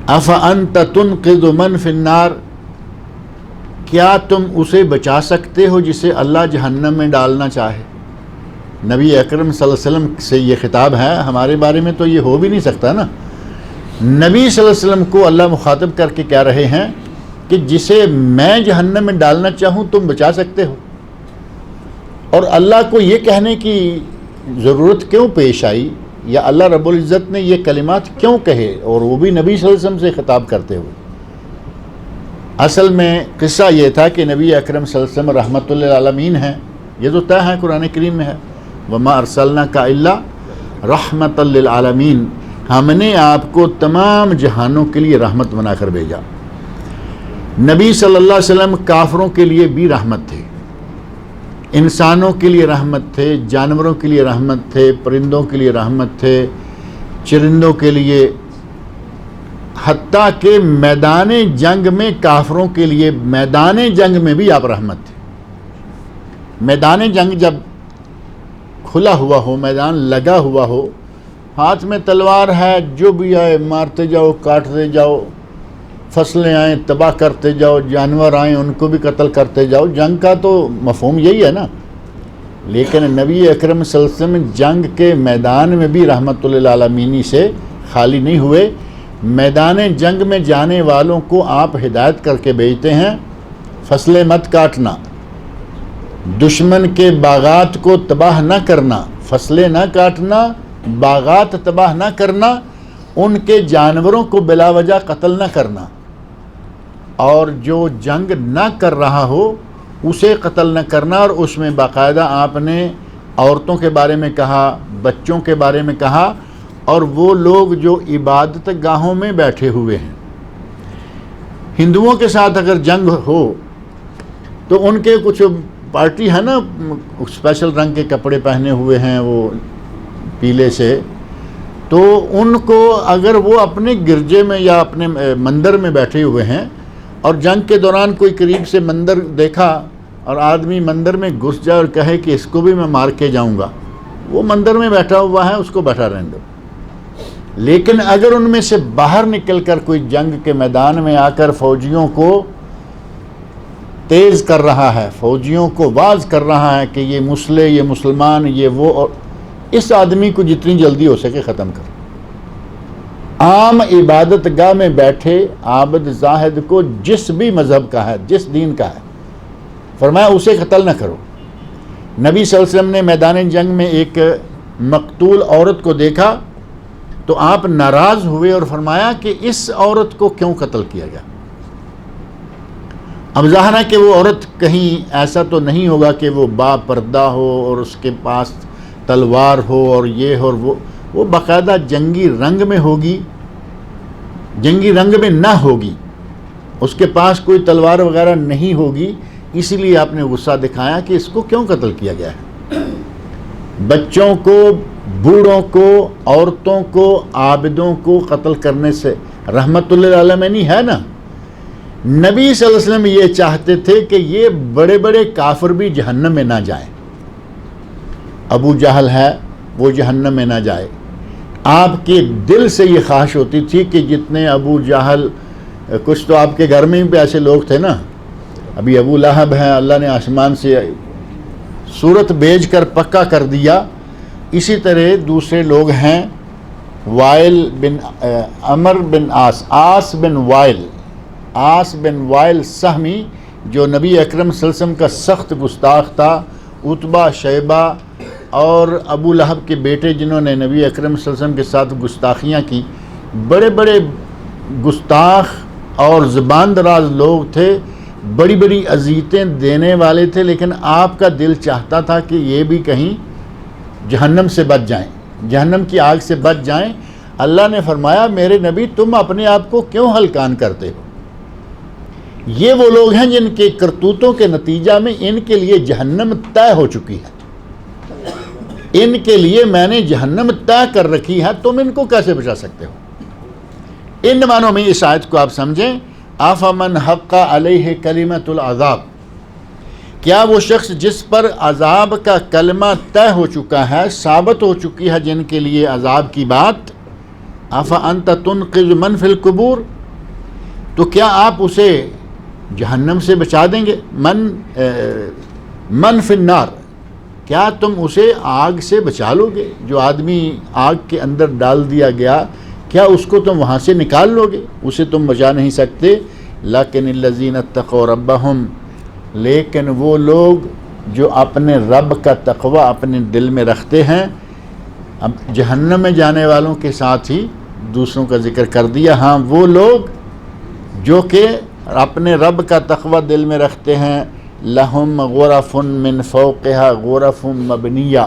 افانت تنقذ من فی النار، کیا تم اسے بچا سکتے ہو جسے اللہ جہنم میں ڈالنا چاہے؟ نبی اکرم صلی اللہ علیہ وسلم سے یہ خطاب ہے. ہمارے بارے میں تو یہ ہو بھی نہیں سکتا نا. نبی صلی اللہ علیہ وسلم کو اللہ مخاطب کر کے کہہ رہے ہیں کہ جسے میں جہنم میں ڈالنا چاہوں تم بچا سکتے ہو. اور اللہ کو یہ کہنے کی ضرورت کیوں پیش آئی، یا اللہ رب العزت نے یہ کلمات کیوں کہے، اور وہ بھی نبی صلی اللہ علیہ وسلم سے خطاب کرتے ہوئے؟ اصل میں قصہ یہ تھا کہ نبی اکرم صلی اللہ علیہ وسلم رحمۃ للعالمین ہیں، یہ تو طے ہے، قرآن کریم میں ہے، وَمَا أَرْسَلْنَاكَ إِلَّا رَحْمَةً لِلْعَالَمِينَ، ہم نے آپ کو تمام جہانوں کے لیے رحمت بنا کر بھیجا. نبی صلی اللہ علیہ وسلم کافروں کے لیے بھی رحمت تھے، انسانوں کے لیے رحمت تھے، جانوروں کے لیے رحمت تھے، پرندوں کے لیے رحمت تھے، چرندوں کے لیے، حتیٰ کہ میدان جنگ میں کافروں کے لیے میدان جنگ میں بھی آپ رحمت تھے. میدان جنگ جب کھلا ہوا ہو، میدان لگا ہوا ہو، ہاتھ میں تلوار ہے، جو بھی آئے مارتے جاؤ، کاٹتے جاؤ، فصلیں آئیں تباہ کرتے جاؤ، جانور آئیں ان کو بھی قتل کرتے جاؤ. جنگ کا تو مفہوم یہی ہے نا. لیکن نبی اکرم صلی اللہ علیہ وسلم جنگ کے میدان میں بھی رحمت للعالمین سے خالی نہیں ہوئے. میدان جنگ میں جانے والوں کو آپ ہدایت کر کے بھیجتے ہیں، فصلیں مت کاٹنا، دشمن کے باغات کو تباہ نہ کرنا، فصلیں نہ کاٹنا، باغات تباہ نہ کرنا، ان کے جانوروں کو بلا وجہ قتل نہ کرنا، اور جو جنگ نہ کر رہا ہو اسے قتل نہ کرنا. اور اس میں باقاعدہ آپ نے عورتوں کے بارے میں کہا، بچوں کے بارے میں کہا، اور وہ لوگ جو عبادت گاہوں میں بیٹھے ہوئے ہیں. ہندوؤں کے ساتھ اگر جنگ ہو تو ان کے کچھ پارٹی ہے نا، اسپیشل رنگ کے کپڑے پہنے ہوئے ہیں وہ پیلے سے، تو ان کو اگر وہ اپنے گرجے میں یا اپنے مندر میں بیٹھے ہوئے ہیں اور جنگ کے دوران کوئی قریب سے مندر دیکھا اور آدمی مندر میں گھس جائے اور کہے کہ اس کو بھی میں مار کے جاؤں گا، وہ مندر میں بیٹھا ہوا ہے، اس کو بیٹھا رہنے دو. لیکن اگر ان میں سے باہر نکل کر کوئی جنگ کے میدان میں آ کر فوجیوں کو تیز کر رہا ہے، فوجیوں کو واز کر رہا ہے کہ یہ مسلح، یہ مسلمان، یہ وہ، اور اس آدمی کو جتنی جلدی ہو سکے ختم کر۔ عام عبادت گاہ میں بیٹھے عابد زاہد کو جس بھی مذہب کا ہے، جس دین کا ہے، فرمایا اسے قتل نہ کرو۔ نبی صلی اللہ علیہ وسلم نے میدان جنگ میں ایک مقتول عورت کو دیکھا تو آپ ناراض ہوئے اور فرمایا کہ اس عورت کو کیوں قتل کیا گیا؟ اب ظاہر ہے کہ وہ عورت کہیں ایسا تو نہیں ہوگا کہ وہ با پردہ ہو اور اس کے پاس تلوار ہو اور یہ ہو اور وہ باقاعدہ جنگی رنگ میں ہوگی، جنگی رنگ میں نہ ہوگی، اس کے پاس کوئی تلوار وغیرہ نہیں ہوگی، اسی لیے آپ نے غصہ دکھایا کہ اس کو کیوں قتل کیا گیا ہے۔ بچوں کو، بوڑھوں کو، عورتوں کو، عابدوں کو قتل کرنے سے رحمت للعالمین ہے نا۔ نبی صلی اللہ علیہ وسلم یہ چاہتے تھے کہ یہ بڑے بڑے کافر بھی جہنم میں نہ جائیں۔ ابو جہل ہے وہ جہنم میں نہ جائے۔ آپ کے دل سے یہ خواہش ہوتی تھی کہ جتنے ابو جہل، کچھ تو آپ کے گھر میں بھی ایسے لوگ تھے نا، ابھی ابو لہب ہیں، اللہ نے آسمان سے صورت بھیج کر پکا کر دیا، اسی طرح دوسرے لوگ ہیں، وائل بن عمر بن آس بن وائل سہمی، جو نبی اکرم صلی اللہ علیہ وسلم کا سخت گستاخ تھا، عتبہ، شیبہ اور ابو لہب کے بیٹے جنہوں نے نبی اکرم صلی اللہ علیہ وسلم کے ساتھ گستاخیاں کی، بڑے بڑے گستاخ اور زبان دراز لوگ تھے، بڑی بڑی اذیتیں دینے والے تھے، لیکن آپ کا دل چاہتا تھا کہ یہ بھی کہیں جہنم سے بچ جائیں، جہنم کی آگ سے بچ جائیں۔ اللہ نے فرمایا میرے نبی تم اپنے آپ کو کیوں ہلکان کرتے ہو؟ یہ وہ لوگ ہیں جن کے کرتوتوں کے نتیجہ میں ان کے لیے جہنم طے ہو چکی ہے، ان کے لیے میں نے جہنم طے کر رکھی ہے، تم ان کو کیسے بچا سکتے ہو؟ ان معنوں میں اس آیت کو آپ سمجھیں، آفمن حق علیہ کلمۃ العذاب، کیا وہ شخص جس پر عذاب کا کلمہ طے ہو چکا ہے، ثابت ہو چکی ہے جن کے لیے عذاب کی بات، افانت تنقذ من فی القبور، تو کیا آپ اسے جہنم سے بچا دیں گے؟ من فی النار، کیا تم اسے آگ سے بچا لو گے؟ جو آدمی آگ کے اندر ڈال دیا گیا، کیا اس کو تم وہاں سے نکال لو گے؟ اسے تم بچا نہیں سکتے۔ لیکن الذین اتقوا ربہم، لیکن وہ لوگ جو اپنے رب کا تقوی اپنے دل میں رکھتے ہیں، اب جہنم میں جانے والوں کے ساتھ ہی دوسروں کا ذکر کر دیا، ہاں وہ لوگ جو کہ اپنے رب کا تقوی دل میں رکھتے ہیں، لہم غرف من فوقہا غرف مبنیہ،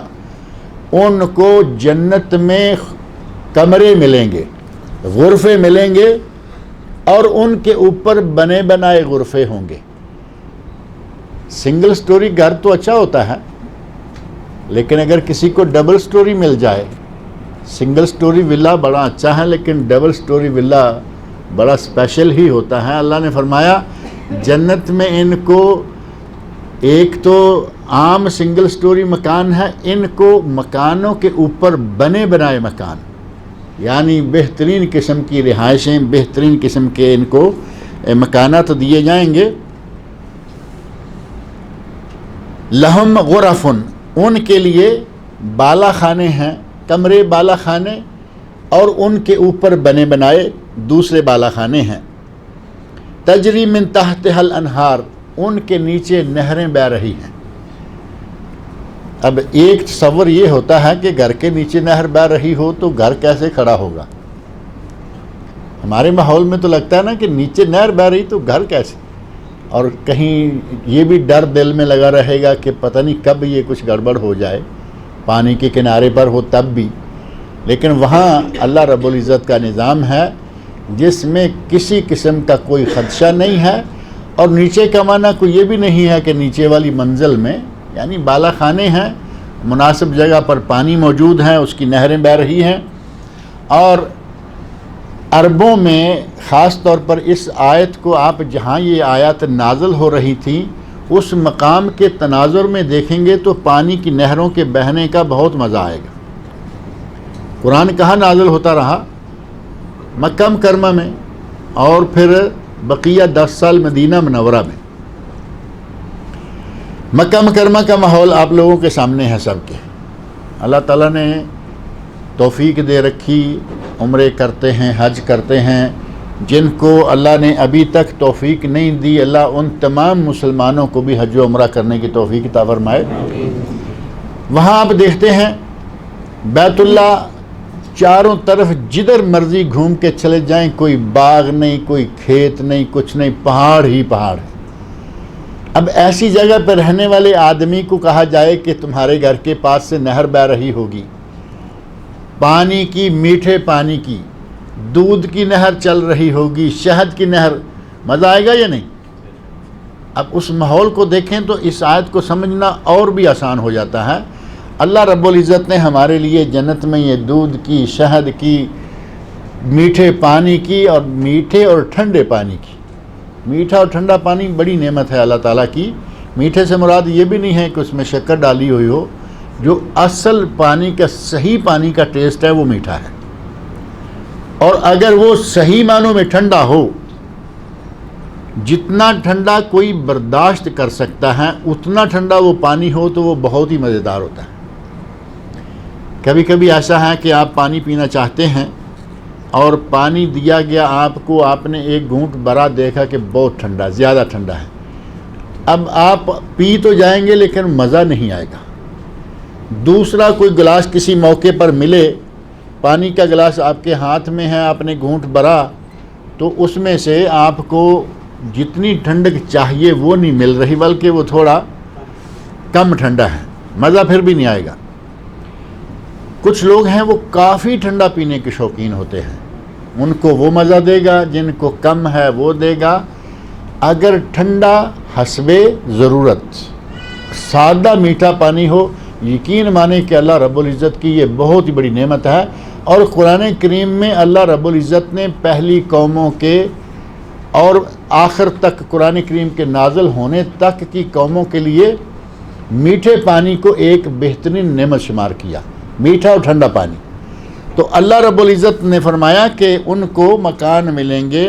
ان کو جنت میں کمرے ملیں گے، غرفے ملیں گے، اور ان کے اوپر بنے بنائے غرفے ہوں گے۔ سنگل سٹوری گھر تو اچھا ہوتا ہے، لیکن اگر کسی کو ڈبل سٹوری مل جائے، سنگل سٹوری ولا بڑا اچھا ہے لیکن ڈبل سٹوری ولا بڑا اسپیشل ہی ہوتا ہے۔ اللہ نے فرمایا جنت میں ان کو ایک تو عام سنگل سٹوری مکان ہے، ان کو مکانوں کے اوپر بنے بنائے مکان، یعنی بہترین قسم کی رہائشیں، بہترین قسم کے ان کو مکانات دیے جائیں گے۔ لہم غرفن، ان کے لیے بالا خانے ہیں، کمرے بالا خانے، اور ان کے اوپر بنے بنائے دوسرے بالا خانے ہیں۔ تجری من تحتها الانہار، ان کے نیچے نہریں بہہ رہی ہیں۔ اب ایک تصور یہ ہوتا ہے کہ گھر کے نیچے نہر بہہ رہی ہو تو گھر کیسے کھڑا ہوگا؟ ہمارے ماحول میں تو لگتا ہے نا کہ نیچے نہر بہہ رہی تو گھر کیسے، اور کہیں یہ بھی ڈر دل میں لگا رہے گا کہ پتہ نہیں کب یہ کچھ گڑبڑ ہو جائے، پانی کے کنارے پر ہو تب بھی۔ لیکن وہاں اللہ رب العزت کا نظام ہے جس میں کسی قسم کا کوئی خدشہ نہیں ہے، اور نیچے کا معنی کوئی یہ بھی نہیں ہے کہ نیچے والی منزل میں، یعنی بالا خانے ہیں، مناسب جگہ پر پانی موجود ہے، اس کی نہریں بہہ رہی ہیں۔ اور عربوں میں خاص طور پر اس آیت کو آپ جہاں یہ آیات نازل ہو رہی تھی اس مقام کے تناظر میں دیکھیں گے تو پانی کی نہروں کے بہنے کا بہت مزہ آئے گا۔ قرآن کہاں نازل ہوتا رہا؟ مکہ مکرمہ میں اور پھر بقیہ 10 سال مدینہ منورہ میں۔ مکہ مکرمہ کا ماحول آپ لوگوں کے سامنے ہے سب کے۔ اللہ تعالیٰ نے توفیق دے رکھی، عمرے کرتے ہیں، حج کرتے ہیں۔ جن کو اللہ نے ابھی تک توفیق نہیں دی، اللہ ان تمام مسلمانوں کو بھی حج و عمرہ کرنے کی توفیق عطا فرمائے۔ وہاں آپ دیکھتے ہیں بیت اللہ چاروں طرف جدھر مرضی گھوم کے چلے جائیں، کوئی باغ نہیں، کوئی کھیت نہیں، کچھ نہیں، پہاڑ ہی پہاڑ ہے۔ اب ایسی جگہ پہ رہنے والے آدمی کو کہا جائے کہ تمہارے گھر کے پاس سے نہر بہہ رہی ہوگی، پانی کی، میٹھے پانی کی، دودھ کی نہر چل رہی ہوگی، شہد کی نہر، مزہ آئے گا یا نہیں؟ اب اس ماحول کو دیکھیں تو اس آیت کو سمجھنا اور بھی آسان ہو جاتا ہے۔ اللہ رب العزت نے ہمارے لیے جنت میں یہ دودھ کی، شہد کی، میٹھے پانی کی اور میٹھے اور ٹھنڈے پانی کی، میٹھا اور ٹھنڈا پانی بڑی نعمت ہے اللہ تعالیٰ کی۔ میٹھے سے مراد یہ بھی نہیں ہے کہ اس میں شکر ڈالی ہوئی ہو، جو اصل پانی کا، صحیح پانی کا ٹیسٹ ہے وہ میٹھا ہے، اور اگر وہ صحیح معنوں میں ٹھنڈا ہو، جتنا ٹھنڈا کوئی برداشت کر سکتا ہے اتنا ٹھنڈا وہ پانی ہو تو وہ بہت ہی مزیدار ہوتا ہے۔ کبھی کبھی ایسا ہے کہ آپ پانی پینا چاہتے ہیں اور پانی دیا گیا آپ کو، آپ نے ایک گھونٹ بھرا، دیکھا کہ بہت ٹھنڈا، زیادہ ٹھنڈا ہے۔ اب آپ پی تو جائیں گے لیکن مزہ نہیں آئے گا۔ دوسرا کوئی گلاس کسی موقع پر ملے، پانی کا گلاس آپ کے ہاتھ میں ہے، آپ نے گھونٹ بھرا، تو اس میں سے آپ کو جتنی ٹھنڈک چاہیے وہ نہیں مل رہی، بلکہ وہ تھوڑا کم ٹھنڈا ہے، مزہ پھر بھی نہیں آئے گا۔ کچھ لوگ ہیں وہ کافی ٹھنڈا پینے کے شوقین ہوتے ہیں، ان کو وہ مزہ دے گا، جن کو کم ہے وہ دے گا۔ اگر ٹھنڈا حسب ضرورت، سادہ میٹھا پانی ہو، یقین مانیں کہ اللہ رب العزت کی یہ بہت ہی بڑی نعمت ہے۔ اور قرآن کریم میں اللہ رب العزت نے پہلی قوموں کے اور آخر تک قرآن کریم کے نازل ہونے تک کی قوموں کے لیے میٹھے پانی کو ایک بہترین نعمت شمار کیا، میٹھا اور ٹھنڈا پانی۔ تو اللہ رب العزت نے فرمایا کہ ان کو مکان ملیں گے،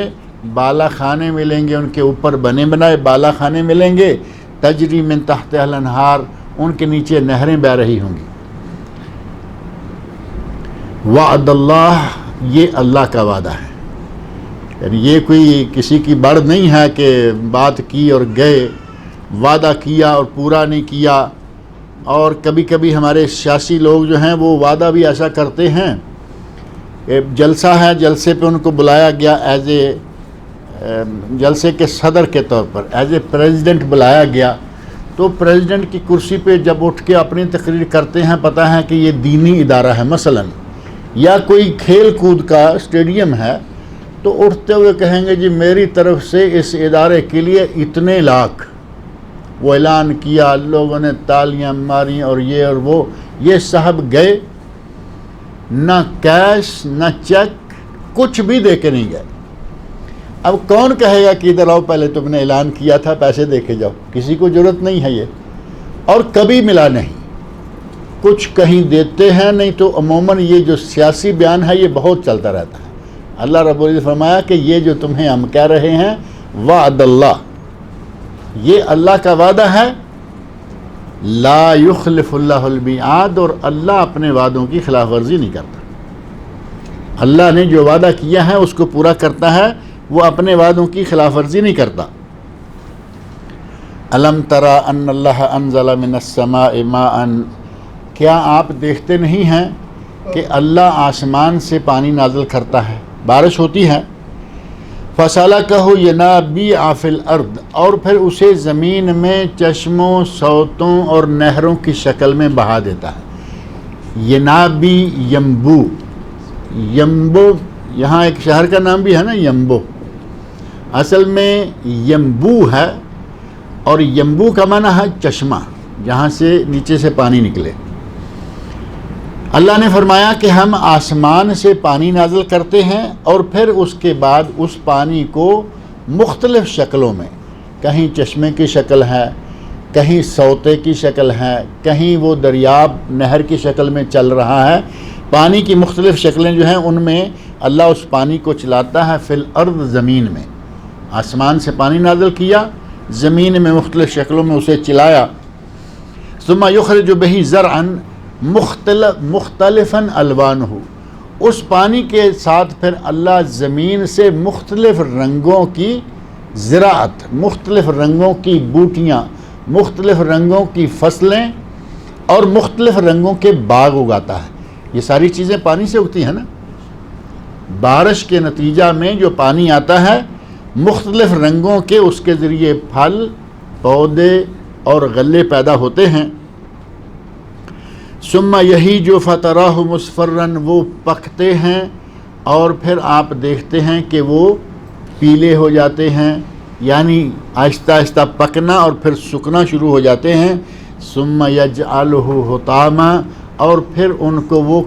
بالا خانے ملیں گے، ان کے اوپر بنے بنائے بالا خانے ملیں گے، تجری من تحتہا الانہار، ان کے نیچے نہریں بہہ رہی ہوں گی۔ وعد اللہ، یہ اللہ کا وعدہ ہے، یعنی یہ کوئی کسی کی بڑھ نہیں ہے کہ بات کی اور گئے، وعدہ کیا اور پورا نہیں کیا۔ اور کبھی کبھی ہمارے سیاسی لوگ جو ہیں وہ وعدہ بھی ایسا کرتے ہیں، جلسہ ہے، جلسے پہ ان کو بلایا گیا ایز اے جلسے کے صدر کے طور پر، ایز اے پریزیڈنٹ بلایا گیا، تو پریزیڈنٹ کی کرسی پہ جب اٹھ کے اپنی تقریر کرتے ہیں، پتہ ہے کہ یہ دینی ادارہ ہے مثلا، یا کوئی کھیل کود کا اسٹیڈیم ہے، تو اٹھتے ہوئے کہیں گے جی میری طرف سے اس ادارے کے لیے اتنے لاکھ، وہ اعلان کیا، لوگوں نے تالیاں ماری اور وہ، یہ صاحب گئے، نہ کیش نہ چیک، کچھ بھی دے کے نہیں گئے۔ اب کون کہے گا کہ ادھر آؤ، پہلے تم نے اعلان کیا تھا، پیسے دے کے جاؤ؟ کسی کو ضرورت نہیں ہے یہ، اور کبھی ملا نہیں۔ کچھ کہیں دیتے ہیں، نہیں تو عموماً یہ جو سیاسی بیان ہے یہ بہت چلتا رہتا ہے۔ اللہ رب العزت فرمایا کہ یہ جو تمہیں ہم کہہ رہے ہیں وعد اللہ، یہ اللہ کا وعدہ ہے، لا یخلف اللہ المیعاد، اور اللہ اپنے وعدوں کی خلاف ورزی نہیں کرتا۔ اللہ نے جو وعدہ کیا ہے اس کو پورا کرتا ہے، وہ اپنے وعدوں کی خلاف ورزی نہیں کرتا۔ الم تری ان اللہ انزل من السماء ماء، کیا آپ دیکھتے نہیں ہیں کہ اللہ آسمان سے پانی نازل کرتا ہے، بارش ہوتی ہے، فَسَلَكَهُ يَنَابِيعَ فِي الْأَرْضِ، اور پھر اسے زمین میں چشموں، سوتوں اور نہروں کی شکل میں بہا دیتا ہے۔ ینابی، یمبو، یمبو یہاں ایک شہر کا نام بھی ہے نا، یمبو، اصل میں یمبو ہے، اور یمبو کا معنی ہے چشمہ، جہاں سے نیچے سے پانی نکلے۔ اللہ نے فرمایا کہ ہم آسمان سے پانی نازل کرتے ہیں، اور پھر اس کے بعد اس پانی کو مختلف شکلوں میں، کہیں چشمے کی شکل ہے، کہیں سوتے کی شکل ہے، کہیں وہ دریاب نہر کی شکل میں چل رہا ہے، پانی کی مختلف شکلیں جو ہیں ان میں اللہ اس پانی کو چلاتا ہے فی الارض زمین میں، آسمان سے پانی نازل کیا، زمین میں مختلف شکلوں میں اسے چلایا، ثم یخرج بہ زرعا مختلفا الوانہ، اس پانی کے ساتھ پھر اللہ زمین سے مختلف رنگوں کی زراعت، مختلف رنگوں کی بوٹیاں، مختلف رنگوں کی فصلیں اور مختلف رنگوں کے باغ اگاتا ہے۔ یہ ساری چیزیں پانی سے اگتی ہیں نا، بارش کے نتیجہ میں جو پانی آتا ہے مختلف رنگوں کے، اس کے ذریعے پھل، پودے اور غلے پیدا ہوتے ہیں۔ ثم یہی جو فتراہ مصفرن، وہ پکتے ہیں اور پھر آپ دیکھتے ہیں کہ وہ پیلے ہو جاتے ہیں، یعنی آہستہ آہستہ پکنا اور پھر سکنا شروع ہو جاتے ہیں۔ ثم یجعلہ حطاما، اور پھر ان کو وہ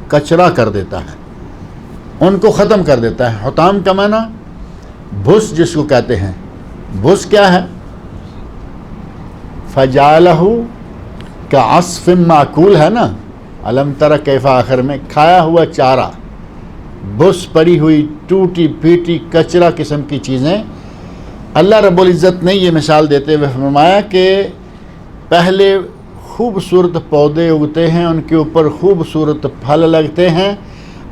کچرا کر دیتا ہے، ان کو ختم کر دیتا ہے۔ حطام کا معنی بھس جس کو کہتے ہیں، بھس کیا ہے؟ فجعلہ کعصف معکول ہے نا، الم تر کیف آخر میں، کھایا ہوا چارہ، بھس پڑی ہوئی ٹوٹی پھیٹی کچرا قسم کی چیزیں۔ اللہ رب العزت نے یہ مثال دیتے ہوئے فرمایا کہ پہلے خوبصورت پودے اگتے ہیں، ان کے اوپر خوبصورت پھل لگتے ہیں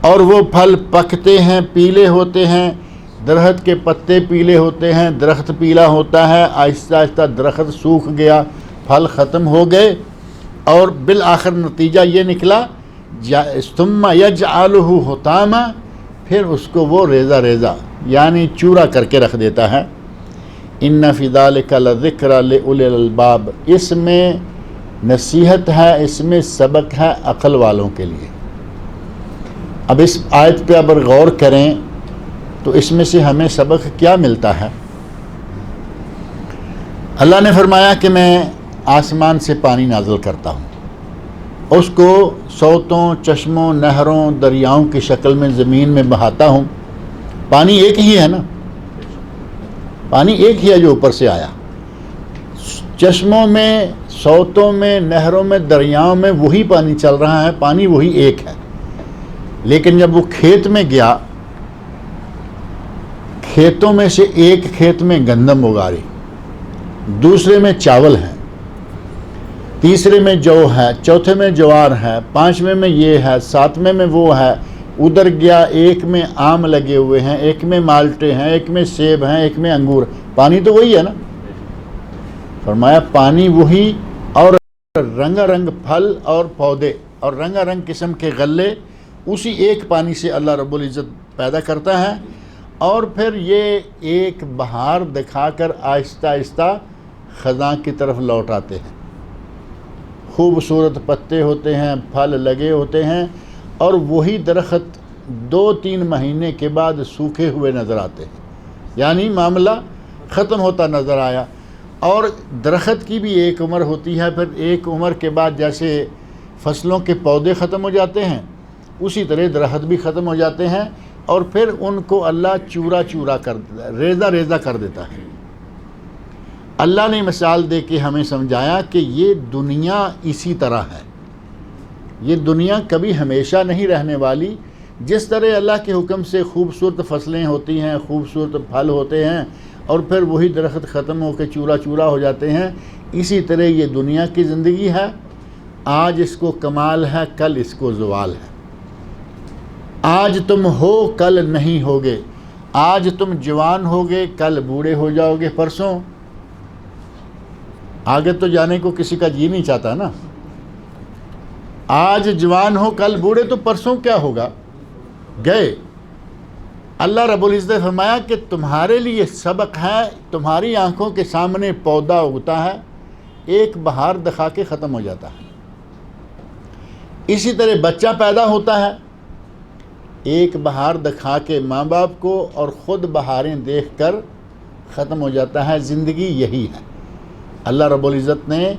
اور وہ پھل پکتے ہیں، پیلے ہوتے ہیں، درخت کے پتے پیلے ہوتے ہیں، درخت پیلا ہوتا ہے، آہستہ آہستہ درخت سوکھ گیا، پھل ختم ہو گئے، اور بالآخر نتیجہ یہ نکلا ثم یجعلہ حطاما، پھر اس کو وہ ریزہ ریزہ یعنی چورا کر کے رکھ دیتا ہے۔ ان فی ذلک لذکری لأولی الالباب، اس میں نصیحت ہے، اس میں سبق ہے عقل والوں کے لیے۔ اب اس آیت پہ اگر غور کریں تو اس میں سے ہمیں سبق کیا ملتا ہے؟ اللہ نے فرمایا کہ میں آسمان سے پانی نازل کرتا ہوں، اس کو سوتوں، چشموں، نہروں، دریاؤں کی شکل میں زمین میں بہاتا ہوں۔ پانی ایک ہی ہے نا، پانی ایک ہی ہے جو اوپر سے آیا، چشموں میں، سوتوں میں، نہروں میں، دریاؤں میں وہی پانی چل رہا ہے، پانی وہی ایک ہے۔ لیکن جب وہ کھیت میں گیا، کھیتوں میں سے ایک کھیت میں گندم اگا رہی، دوسرے میں چاول ہے، تیسرے میں جو ہے، چوتھے میں جوار ہے، پانچویں میں یہ ہے، ساتویں میں وہ ہے، ادھر گیا ایک میں آم لگے ہوئے ہیں، ایک میں مالٹے ہیں، ایک میں سیب ہیں، ایک میں انگور، پانی تو وہی ہے نا۔ فرمایا پانی وہی، اور رنگا رنگ پھل اور پودے اور رنگا رنگ قسم کے غلے اسی ایک پانی سے اللہ رب العزت پیدا کرتا ہے، اور پھر یہ ایک بہار دکھا کر آہستہ آہستہ خزاں کی طرف لوٹ آتے ہیں۔ خوبصورت پتے ہوتے ہیں، پھل لگے ہوتے ہیں، اور وہی درخت 2-3 مہینے کے بعد سوکھے ہوئے نظر آتے ہیں، یعنی معاملہ ختم ہوتا نظر آیا۔ اور درخت کی بھی ایک عمر ہوتی ہے، پھر ایک عمر کے بعد جیسے فصلوں کے پودے ختم ہو جاتے ہیں، اسی طرح درخت بھی ختم ہو جاتے ہیں، اور پھر ان کو اللہ چورا چورا کر دیتا ہے، ریزہ ریزہ کر دیتا ہے۔ اللہ نے مثال دے کے ہمیں سمجھایا کہ یہ دنیا اسی طرح ہے، یہ دنیا کبھی ہمیشہ نہیں رہنے والی۔ جس طرح اللہ کے حکم سے خوبصورت فصلیں ہوتی ہیں، خوبصورت پھل ہوتے ہیں، اور پھر وہی درخت ختم ہو کے چورا چورا ہو جاتے ہیں، اسی طرح یہ دنیا کی زندگی ہے۔ آج اس کو کمال ہے، کل اس کو زوال ہے۔ آج تم ہو، کل نہیں ہوگے، آج تم جوان ہوگے، کل بوڑھے ہو جاؤ گے، پرسوں۔ آگے تو جانے کو کسی کا جی نہیں چاہتا نا، آج جوان ہو کل بوڑھے، تو پرسوں کیا ہوگا، گئے۔ اللہ رب العزت نے فرمایا کہ تمہارے لیے سبق ہے، تمہاری آنکھوں کے سامنے پودا اگتا ہے، ایک بہار دکھا کے ختم ہو جاتا ہے۔ اسی طرح بچہ پیدا ہوتا ہے، ایک بہار دکھا کے ماں باپ کو، اور خود بہاریں دیکھ کر ختم ہو جاتا ہے۔ زندگی یہی ہے۔ اللہ رب العزت نے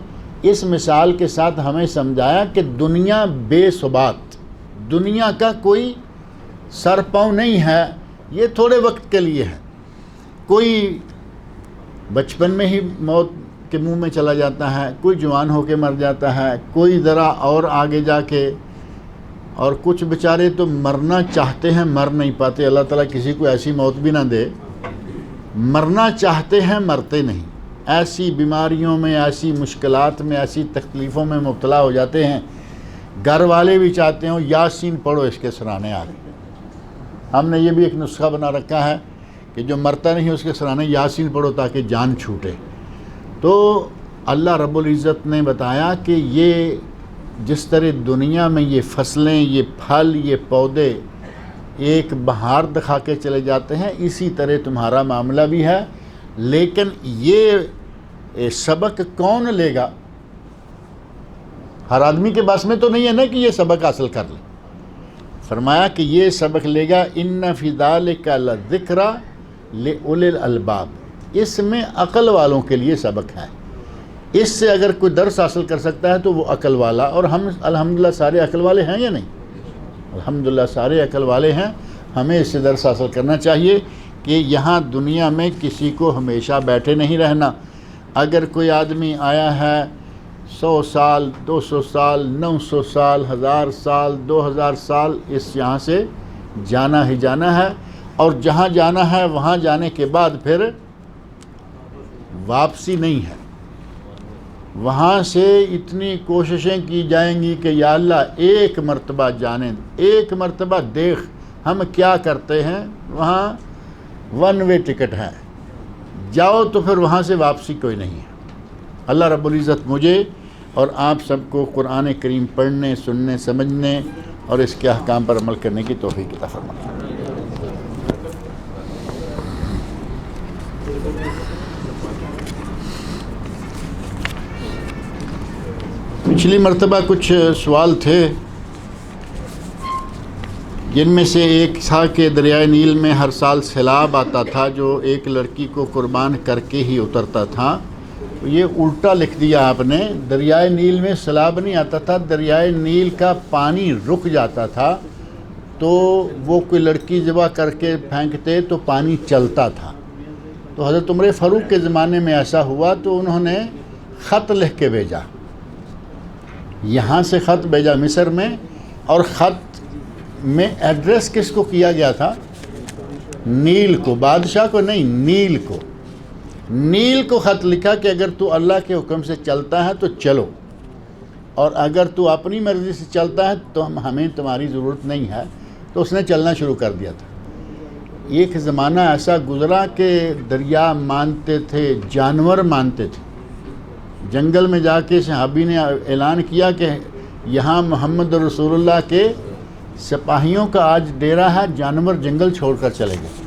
اس مثال کے ساتھ ہمیں سمجھایا کہ دنیا بے ثبات، دنیا کا کوئی سر پاؤں نہیں ہے، یہ تھوڑے وقت کے لیے ہے۔ کوئی بچپن میں ہی موت کے منہ میں چلا جاتا ہے، کوئی جوان ہو کے مر جاتا ہے، کوئی ذرا اور آگے جا کے اور کچھ بیچارے تو مرنا چاہتے ہیں مر نہیں پاتے. اللہ تعالیٰ کسی کو ایسی موت بھی نہ دے. مرنا چاہتے ہیں مرتے نہیں. ایسی بیماریوں میں، ایسی مشکلات میں، ایسی تکلیفوں میں مبتلا ہو جاتے ہیں. گھر والے بھی چاہتے ہیں یاسین پڑھو اس کے سرانے آ گئے. ہم نے یہ بھی ایک نسخہ بنا رکھا ہے کہ جو مرتا نہیں اس کے سرانے یاسین پڑھو تاکہ جان چھوٹے. تو اللہ رب العزت نے بتایا کہ یہ جس طرح دنیا میں یہ فصلیں، یہ پھل، یہ پودے ایک بہار دکھا کے چلے جاتے ہیں، اسی طرح تمہارا معاملہ بھی ہے. لیکن یہ سبق کون لے گا؟ ہر آدمی کے بس میں تو نہیں ہے نا کہ یہ سبق حاصل کر لے. فرمایا کہ یہ سبق لے گا ان فی ذالک لذکر لأولی الالباب. اس میں عقل والوں کے لیے سبق ہے. اس سے اگر کوئی درس حاصل کر سکتا ہے تو وہ عقل والا. اور ہم الحمدللہ سارے عقل والے ہیں یا نہیں؟ الحمدللہ سارے عقل والے ہیں. ہمیں اس سے درس حاصل کرنا چاہیے کہ یہاں دنیا میں کسی کو ہمیشہ بیٹھے نہیں رہنا. اگر کوئی آدمی آیا ہے 100 سال، 200 سال، 900 سال، 1000 سال، 2000 سال، اس یہاں سے جانا ہی جانا ہے. اور جہاں جانا ہے وہاں جانے کے بعد پھر واپسی نہیں ہے. وہاں سے اتنی کوششیں کی جائیں گی کہ یا اللہ ایک مرتبہ جانیں، ایک مرتبہ دیکھ ہم کیا کرتے ہیں. وہاں ون وے ٹکٹ ہے، جاؤ تو پھر وہاں سے واپسی کوئی نہیں ہے. اللہ رب العزت مجھے اور آپ سب کو قرآن کریم پڑھنے، سننے، سمجھنے اور اس کے احکام پر عمل کرنے کی توفیق عطا فرمائے. پچھلی مرتبہ کچھ سوال تھے جن میں سے ایک تھا کہ دریائے نیل میں ہر سال سیلاب آتا تھا جو ایک لڑکی کو قربان کر کے ہی اترتا تھا. یہ الٹا لکھ دیا آپ نے. دریائے نیل میں سیلاب نہیں آتا تھا، دریائے نیل کا پانی رک جاتا تھا تو وہ کوئی لڑکی ذبح کر کے پھینکتے تو پانی چلتا تھا. تو حضرت عمر فاروق کے زمانے میں ایسا ہوا تو انہوں نے خط لکھ کے بھیجا. یہاں سے خط بھیجا مصر میں، اور خط میں ایڈریس کس کو کیا گیا تھا؟ نیل کو. بادشاہ کو نہیں، نیل کو. نیل کو خط لکھا کہ اگر تو اللہ کے حکم سے چلتا ہے تو چلو، اور اگر تو اپنی مرضی سے چلتا ہے تو ہمیں تمہاری ضرورت نہیں ہے. تو اس نے چلنا شروع کر دیا تھا. ایک زمانہ ایسا گزرا کہ دریا مانتے تھے، جانور مانتے تھے. جنگل میں جا کے صحابی نے اعلان کیا کہ یہاں محمد رسول اللہ کے سپاہیوں کا آج ڈیرا ہے، جانور جنگل چھوڑ کر چلے گئے.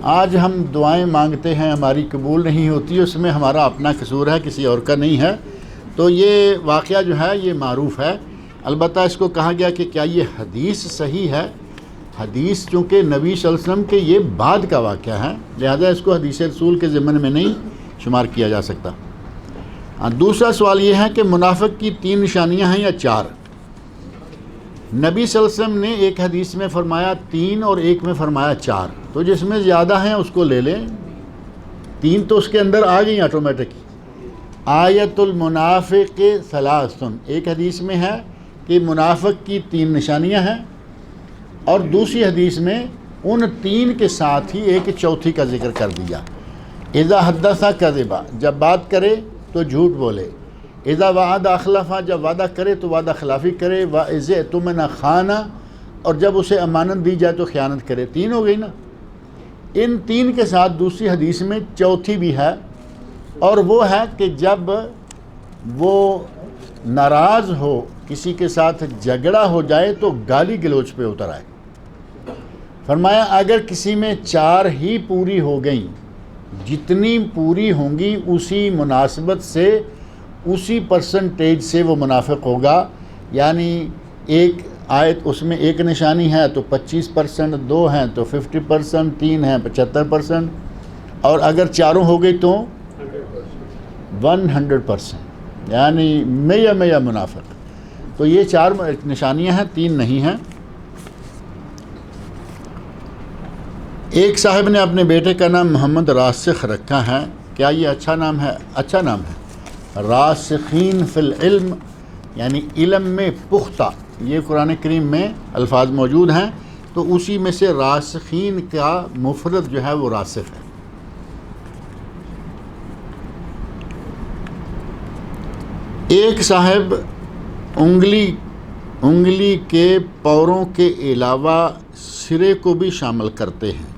آج ہم دعائیں مانگتے ہیں، ہماری قبول نہیں ہوتی، اس میں ہمارا اپنا قصور ہے، کسی اور کا نہیں ہے. تو یہ واقعہ جو ہے یہ معروف ہے. البتہ اس کو کہا گیا کہ کیا یہ حدیث صحیح ہے؟ حدیث چونکہ نبی صلی اللہ علیہ وسلم کے یہ بعد کا واقعہ ہے، لہذا اس کو حدیث رسول کے ضمن میں نہیں شمار کیا جا سکتا. دوسرا سوال یہ ہے کہ منافق کی 3 نشانیاں ہیں یا 4؟ نبی صلی اللہ علیہ وسلم نے ایک حدیث میں فرمایا 3 اور ایک میں فرمایا 4. تو جس میں زیادہ ہیں اس کو لے لیں. 3 تو اس کے اندر آ گئی آٹومیٹک. آیت المنافق ثلاث، ایک حدیث میں ہے کہ منافق کی 3 نشانیاں ہیں، اور دوسری حدیث میں ان 3 کے ساتھ ہی ایک چوتھی کا ذکر کر دیا. اذا حدث کذب، جب بات کرے تو جھوٹ بولے. اذا وعد اخلف، جب وعدہ کرے تو وعدہ خلافی کرے. واذا اؤتمن خان، اور جب اسے امانت دی جائے تو خیانت کرے. 3 ہو گئی نا. ان 3 کے ساتھ دوسری حدیث میں چوتھی بھی ہے، اور وہ ہے کہ جب وہ ناراض ہو، کسی کے ساتھ جھگڑا ہو جائے تو گالی گلوچ پہ اتر آئے. فرمایا اگر کسی میں 4 ہی پوری ہو گئیں، جتنی پوری ہوں گی اسی مناسبت سے، اسی پرسنٹیج سے وہ منافق ہوگا. یعنی ایک آیت اس میں ایک نشانی ہے تو 25%، 2 ہیں تو 50%، 3 ہیں 75%، اور اگر 4 ہو گئی تو 100%، یعنی میا منافق. تو یہ 4 نشانیاں ہیں، 3 نہیں ہیں. ایک صاحب نے اپنے بیٹے کا نام محمد راسخ رکھا ہے، کیا یہ اچھا نام ہے؟ اچھا نام ہے. راسخین فی العلم، یعنی علم میں پختہ. یہ قرآن کریم میں الفاظ موجود ہیں، تو اسی میں سے راسخین کا مفرد جو ہے وہ راسخ ہے۔ ایک صاحب انگلی کے پوروں کے علاوہ سرے کو بھی شامل کرتے ہیں۔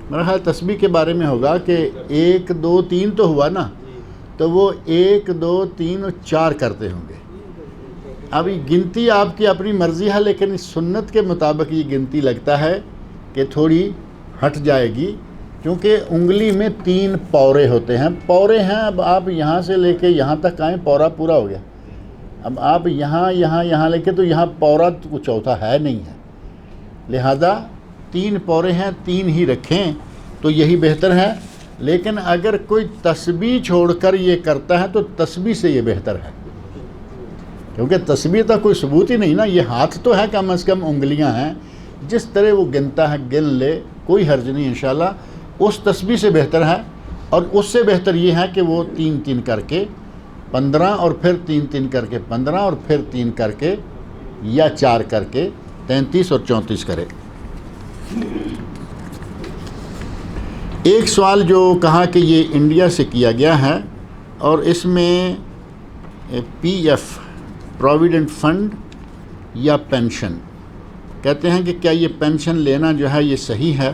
میرا خیال تسبیح کے بارے میں ہوگا کہ 1 2 3 تو ہوا نا، تو وہ 1 2 3 اور 4 کرتے ہوں گے۔ اب یہ گنتی آپ کی اپنی مرضی ہے، لیکن اس سنت کے مطابق یہ گنتی لگتا ہے کہ تھوڑی ہٹ جائے گی، کیونکہ انگلی میں 3 پورے ہوتے ہیں۔ پورے ہیں، اب آپ یہاں سے لے کے یہاں تک آئیں، پورا پورا ہو گیا۔ اب آپ یہاں لے کے، تو یہاں پورا تو چوتھا ہے نہیں ہے، لہذا 3 پورے ہیں، 3 ہی رکھیں تو یہی بہتر ہے۔ لیکن اگر کوئی تسبیح چھوڑ کر یہ کرتا ہے تو تسبیح سے یہ بہتر ہے، کیونکہ تسبیح کا کوئی ثبوت ہی نہیں نا۔ یہ ہاتھ تو ہے، کم از کم انگلیاں ہیں، جس طرح وہ گنتا ہے گن لے، کوئی حرج نہیں انشاءاللہ۔ اس تسبیح سے بہتر ہے، اور اس سے بہتر یہ ہے کہ وہ 3 3 کر کے 15، اور پھر 3 3 کر کے 15، اور پھر 3 کر کے یا 4 کر کے 33 اور 34 کرے۔ ایک سوال جو کہا کہ یہ انڈیا سے کیا گیا ہے، اور اس میں پی ایف پروویڈنٹ فنڈ یا پینشن، کہتے ہیں کہ کیا یہ پینشن لینا جو ہے یہ صحیح ہے،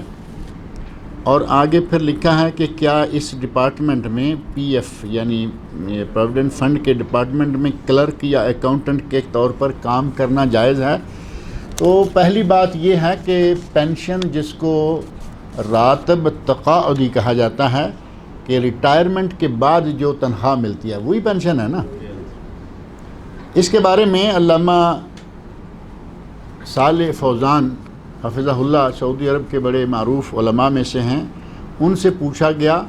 اور آگے پھر لکھا ہے کہ کیا اس ڈپارٹمنٹ میں پی ایف یعنی پروویڈنٹ فنڈ کے ڈپارٹمنٹ میں کلرک یا اکاؤنٹنٹ کے طور پر کام کرنا جائز ہے۔ تو پہلی بات یہ ہے کہ پینشن، جس کو راتب تقاعدی کہا جاتا ہے، کہ ریٹائرمنٹ کے بعد جو تنخواہ ملتی ہے وہی پینشن ہے نا۔ اس کے بارے میں علامہ صالح فوزان حفظہ اللہ سعودی عرب کے بڑے معروف علماء میں سے ہیں، ان سے پوچھا گیا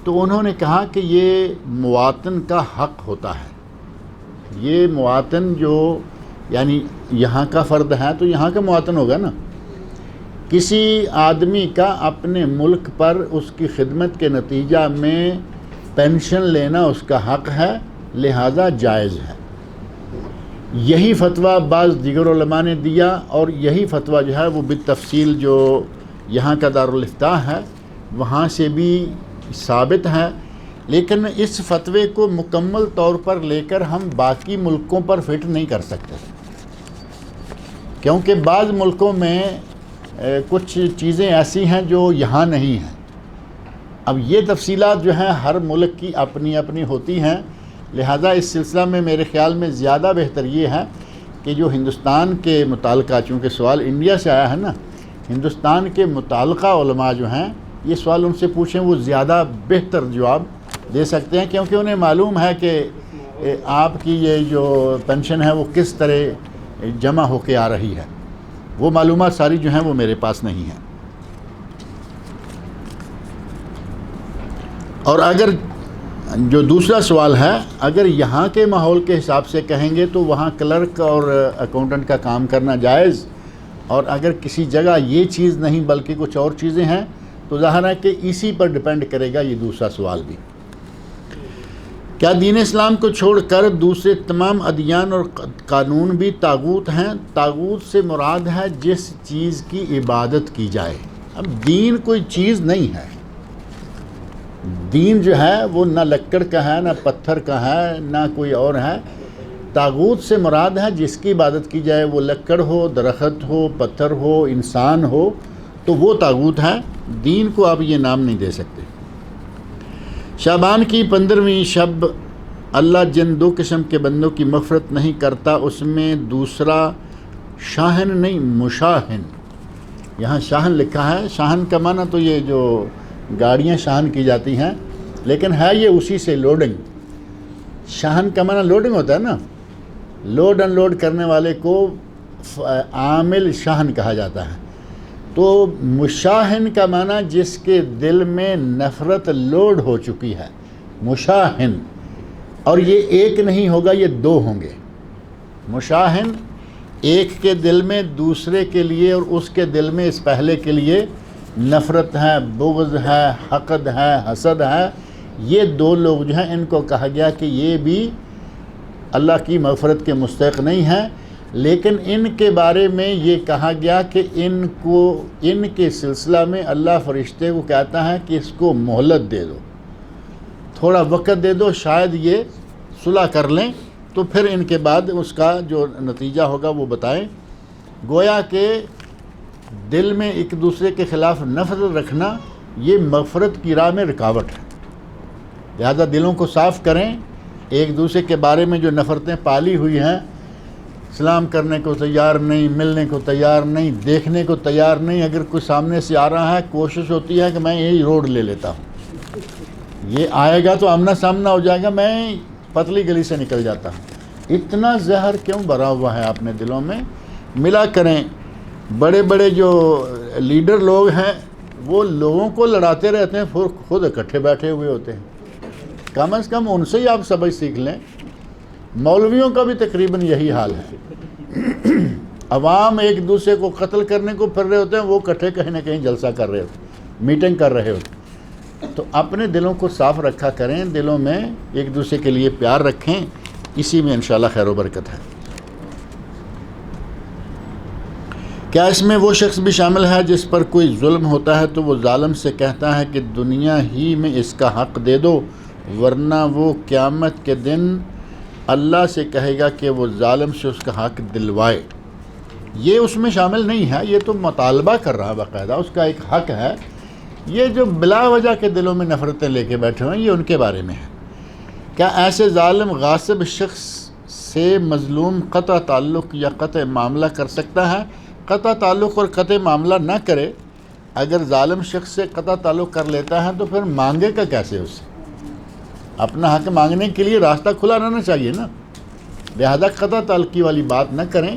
تو انہوں نے کہا کہ یہ مواطن کا حق ہوتا ہے۔ یہ مواطن جو یعنی یہاں کا فرد ہے تو یہاں کا مواطن ہوگا نا۔ کسی آدمی کا اپنے ملک پر اس کی خدمت کے نتیجہ میں پینشن لینا اس کا حق ہے، لہذا جائز ہے۔ یہی فتویٰ بعض دیگر علماء نے دیا، اور یہی فتویٰ جو ہے وہ بالتفصیل جو یہاں کا دارالافتاء ہے وہاں سے بھی ثابت ہے۔ لیکن اس فتوے کو مکمل طور پر لے کر ہم باقی ملکوں پر فٹ نہیں کر سکتے، کیونکہ بعض ملکوں میں کچھ چیزیں ایسی ہیں جو یہاں نہیں ہیں۔ اب یہ تفصیلات جو ہیں ہر ملک کی اپنی اپنی ہوتی ہیں، لہذا اس سلسلہ میں میرے خیال میں زیادہ بہتر یہ ہے کہ جو ہندوستان کے متعلقہ، چونکہ سوال انڈیا سے آیا ہے نا، ہندوستان کے متعلقہ علماء جو ہیں یہ سوال ان سے پوچھیں، وہ زیادہ بہتر جواب دے سکتے ہیں، کیونکہ انہیں معلوم ہے کہ آپ کی یہ جو پینشن ہے وہ کس طرح جمع ہو کے آ رہی ہے۔ وہ معلومات ساری جو ہیں وہ میرے پاس نہیں ہیں۔ اور اگر جو دوسرا سوال ہے، اگر یہاں کے ماحول کے حساب سے کہیں گے تو وہاں کلرک اور اکاؤنٹنٹ کا کام کرنا جائز، اور اگر کسی جگہ یہ چیز نہیں بلکہ کچھ اور چیزیں ہیں تو ظاہر ہے کہ اسی پر ڈیپینڈ کرے گا یہ دوسرا سوال بھی۔ کیا دین اسلام کو چھوڑ کر دوسرے تمام ادیان اور قانون بھی طاغوت ہیں؟ طاغوت سے مراد ہے جس چیز کی عبادت کی جائے۔ اب دین کوئی چیز نہیں ہے، دین جو ہے وہ نہ لکڑ کا ہے، نہ پتھر کا ہے، نہ کوئی اور ہے۔ طاغوت سے مراد ہے جس کی عبادت کی جائے، وہ لکڑ ہو، درخت ہو، پتھر ہو، انسان ہو، تو وہ طاغوت ہے۔ دین کو آپ یہ نام نہیں دے سکتے۔ شعبان کی 15ویں شب اللہ جن 2 قسم کے بندوں کی مغفرت نہیں کرتا، اس میں دوسرا شاہن نہیں مشاہن، یہاں شاہن لکھا ہے۔ شاہن کا معنی تو یہ جو گاڑیاں شاہن کی جاتی ہیں، لیکن ہے یہ اسی سے لوڈنگ۔ شاہن کا معنی لوڈنگ ہوتا ہے نا، لوڈ ان لوڈ کرنے والے کو عامل شاہن کہا جاتا ہے۔ تو مشاہن کا معنی جس کے دل میں نفرت لوڈ ہو چکی ہے، مشاہن۔ اور یہ ایک نہیں ہوگا، یہ 2 ہوں گے۔ مشاہن ایک کے دل میں دوسرے کے لیے اور اس کے دل میں اس پہلے کے لیے نفرت ہے، بغض ہے، حقد ہے، حسد ہے۔ یہ 2 لوگ جو ہیں ان کو کہا گیا کہ یہ بھی اللہ کی مغفرت کے مستحق نہیں ہیں۔ لیکن ان کے بارے میں یہ کہا گیا کہ ان کے سلسلہ میں اللہ فرشتے کو کہتا ہے کہ اس کو مہلت دے دو، تھوڑا وقت دے دو، شاید یہ صلح کر لیں، تو پھر ان کے بعد اس کا جو نتیجہ ہوگا وہ بتائیں۔ گویا کہ دل میں ایک دوسرے کے خلاف نفرت رکھنا یہ مغفرت کی راہ میں رکاوٹ ہے، لہذا دلوں کو صاف کریں۔ ایک دوسرے کے بارے میں جو نفرتیں پالی ہوئی ہیں، سلام کرنے کو تیار نہیں، ملنے کو تیار نہیں، دیکھنے کو تیار نہیں، اگر کوئی سامنے سے آ رہا ہے کوشش ہوتی ہے کہ میں یہی روڈ لے لیتا ہوں، یہ آئے گا تو آمنا سامنا ہو جائے گا، میں پتلی گلی سے نکل جاتا ہوں۔ اتنا زہر کیوں بھرا ہوا ہے اپنے دلوں میں؟ ملا کریں۔ بڑے بڑے جو لیڈر لوگ ہیں وہ لوگوں کو لڑاتے رہتے ہیں، پھر خود اکٹھے بیٹھے ہوئے ہوتے ہیں۔ کم از کم ان سے ہی آپ سبق سیکھ لیں۔ مولویوں کا بھی تقریباً یہی حال ہے، عوام ایک دوسرے کو قتل کرنے کو پھر رہے ہوتے ہیں، وہ اکٹھے کہیں نہ کہیں جلسہ کر رہے ہوتے ہیں، میٹنگ کر رہے ہوتے ہیں۔ تو اپنے دلوں کو صاف رکھا کریں، دلوں میں ایک دوسرے کے لیے پیار رکھیں، اسی میں انشاءاللہ خیر و برکت ہے۔ کیا اس میں وہ شخص بھی شامل ہے جس پر کوئی ظلم ہوتا ہے تو وہ ظالم سے کہتا ہے کہ دنیا ہی میں اس کا حق دے دو، ورنہ وہ قیامت کے دن اللہ سے کہے گا کہ وہ ظالم سے اس کا حق دلوائے؟ یہ اس میں شامل نہیں ہے، یہ تو مطالبہ کر رہا ہے، باقاعدہ اس کا ایک حق ہے۔ یہ جو بلا وجہ کے دلوں میں نفرتیں لے کے بیٹھے ہوئے ہیں، یہ ان کے بارے میں ہے۔ کیا ایسے ظالم غاصب شخص سے مظلوم قطع تعلق یا قطع معاملہ کر سکتا ہے؟ قطع تعلق اور قطع معاملہ نہ کرے، اگر ظالم شخص سے قطع تعلق کر لیتا ہے تو پھر مانگے کا کیسے اس سے؟ اپنا حق مانگنے کے لیے راستہ کھلا رہنا چاہیے نا، لہذا قطع تعلقی والی بات نہ کریں،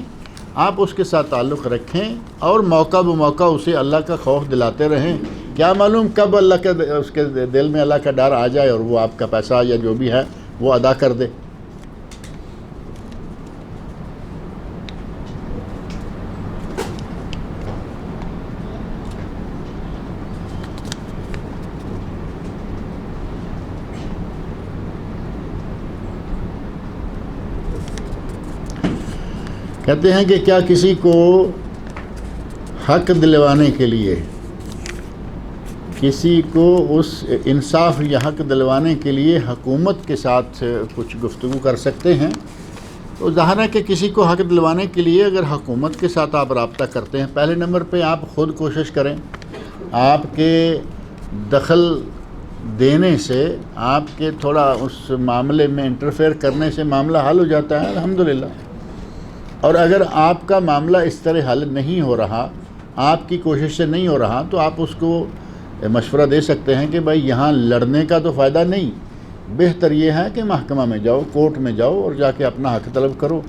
آپ اس کے ساتھ تعلق رکھیں اور موقع بموقع اسے اللہ کا خوف دلاتے رہیں۔ کیا معلوم کب اللہ کے اس کے دل میں اللہ کا ڈر آ جائے اور وہ آپ کا پیسہ یا جو بھی ہے وہ ادا کر دے۔ کہتے ہیں کہ کیا کسی کو حق دلوانے کے لیے، کسی کو اس انصاف یا حق دلوانے کے لیے حکومت کے ساتھ کچھ گفتگو کر سکتے ہیں؟ تو ظاہر ہے کہ کسی کو حق دلوانے کے لیے اگر حکومت کے ساتھ آپ رابطہ کرتے ہیں، پہلے نمبر پہ آپ خود کوشش کریں، آپ کے دخل دینے سے، آپ کے تھوڑا اس معاملے میں انٹرفیئر کرنے سے معاملہ حل ہو جاتا ہے الحمدللہ۔ اور اگر آپ کا معاملہ اس طرح حل نہیں ہو رہا، آپ کی کوشش سے نہیں ہو رہا، تو آپ اس کو مشورہ دے سکتے ہیں کہ بھائی یہاں لڑنے کا تو فائدہ نہیں، بہتر یہ ہے کہ محکمہ میں جاؤ، کورٹ میں جاؤ اور جا کے اپنا حق طلب کرو۔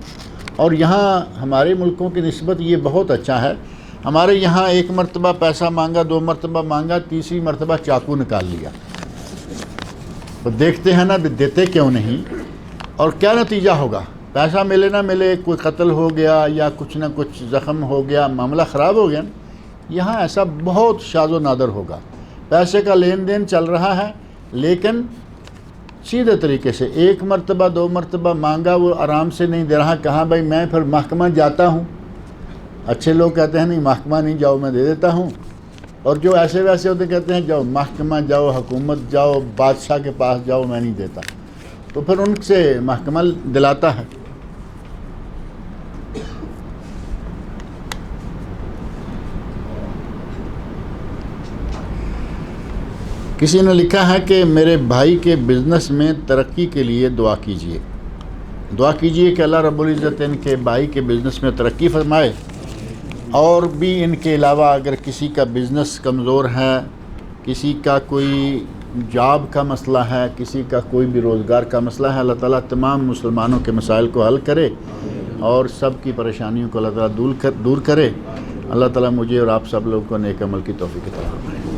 اور یہاں ہمارے ملکوں کی نسبت یہ بہت اچھا ہے، ہمارے یہاں ایک مرتبہ پیسہ مانگا، 2 مرتبہ مانگا، تیسری مرتبہ چاقو نکال لیا۔ تو دیکھتے ہیں نا دیتے کیوں نہیں، اور کیا نتیجہ ہوگا؟ پیسہ ملے نہ ملے، کوئی قتل ہو گیا یا کچھ نہ کچھ زخم ہو گیا، معاملہ خراب ہو گیا نا۔ یہاں ایسا بہت شاذ و نادر ہوگا، پیسے کا لین دین چل رہا ہے لیکن سیدھے طریقے سے 1 مرتبہ 2 مرتبہ مانگا، وہ آرام سے نہیں دے رہا، کہاں بھائی میں پھر محکمہ جاتا ہوں۔ اچھے لوگ کہتے ہیں نہیں محکمہ نہیں جاؤ، میں دے دیتا ہوں، اور جو ایسے ویسے ہوتے کہتے ہیں جاؤ محکمہ جاؤ، حکومت جاؤ، بادشاہ کے پاس جاؤ، میں نہیں دیتا، تو پھر ان سے محکمہ دلاتا ہے۔ کسی نے لکھا ہے کہ میرے بھائی کے بزنس میں ترقی کے لیے دعا کیجیے، دعا کیجیے کہ اللہ رب العزت ان کے بھائی کے بزنس میں ترقی فرمائے، اور بھی ان کے علاوہ اگر کسی کا بزنس کمزور ہے، کسی کا کوئی جاب کا مسئلہ ہے، کسی کا کوئی بھی روزگار کا مسئلہ ہے، اللہ تعالیٰ تمام مسلمانوں کے مسائل کو حل کرے اور سب کی پریشانیوں کو اللہ تعالیٰ دور کرے۔ اللہ تعالیٰ مجھے اور آپ سب لوگوں کو نیک عمل کی توفیق عطا فرمائے۔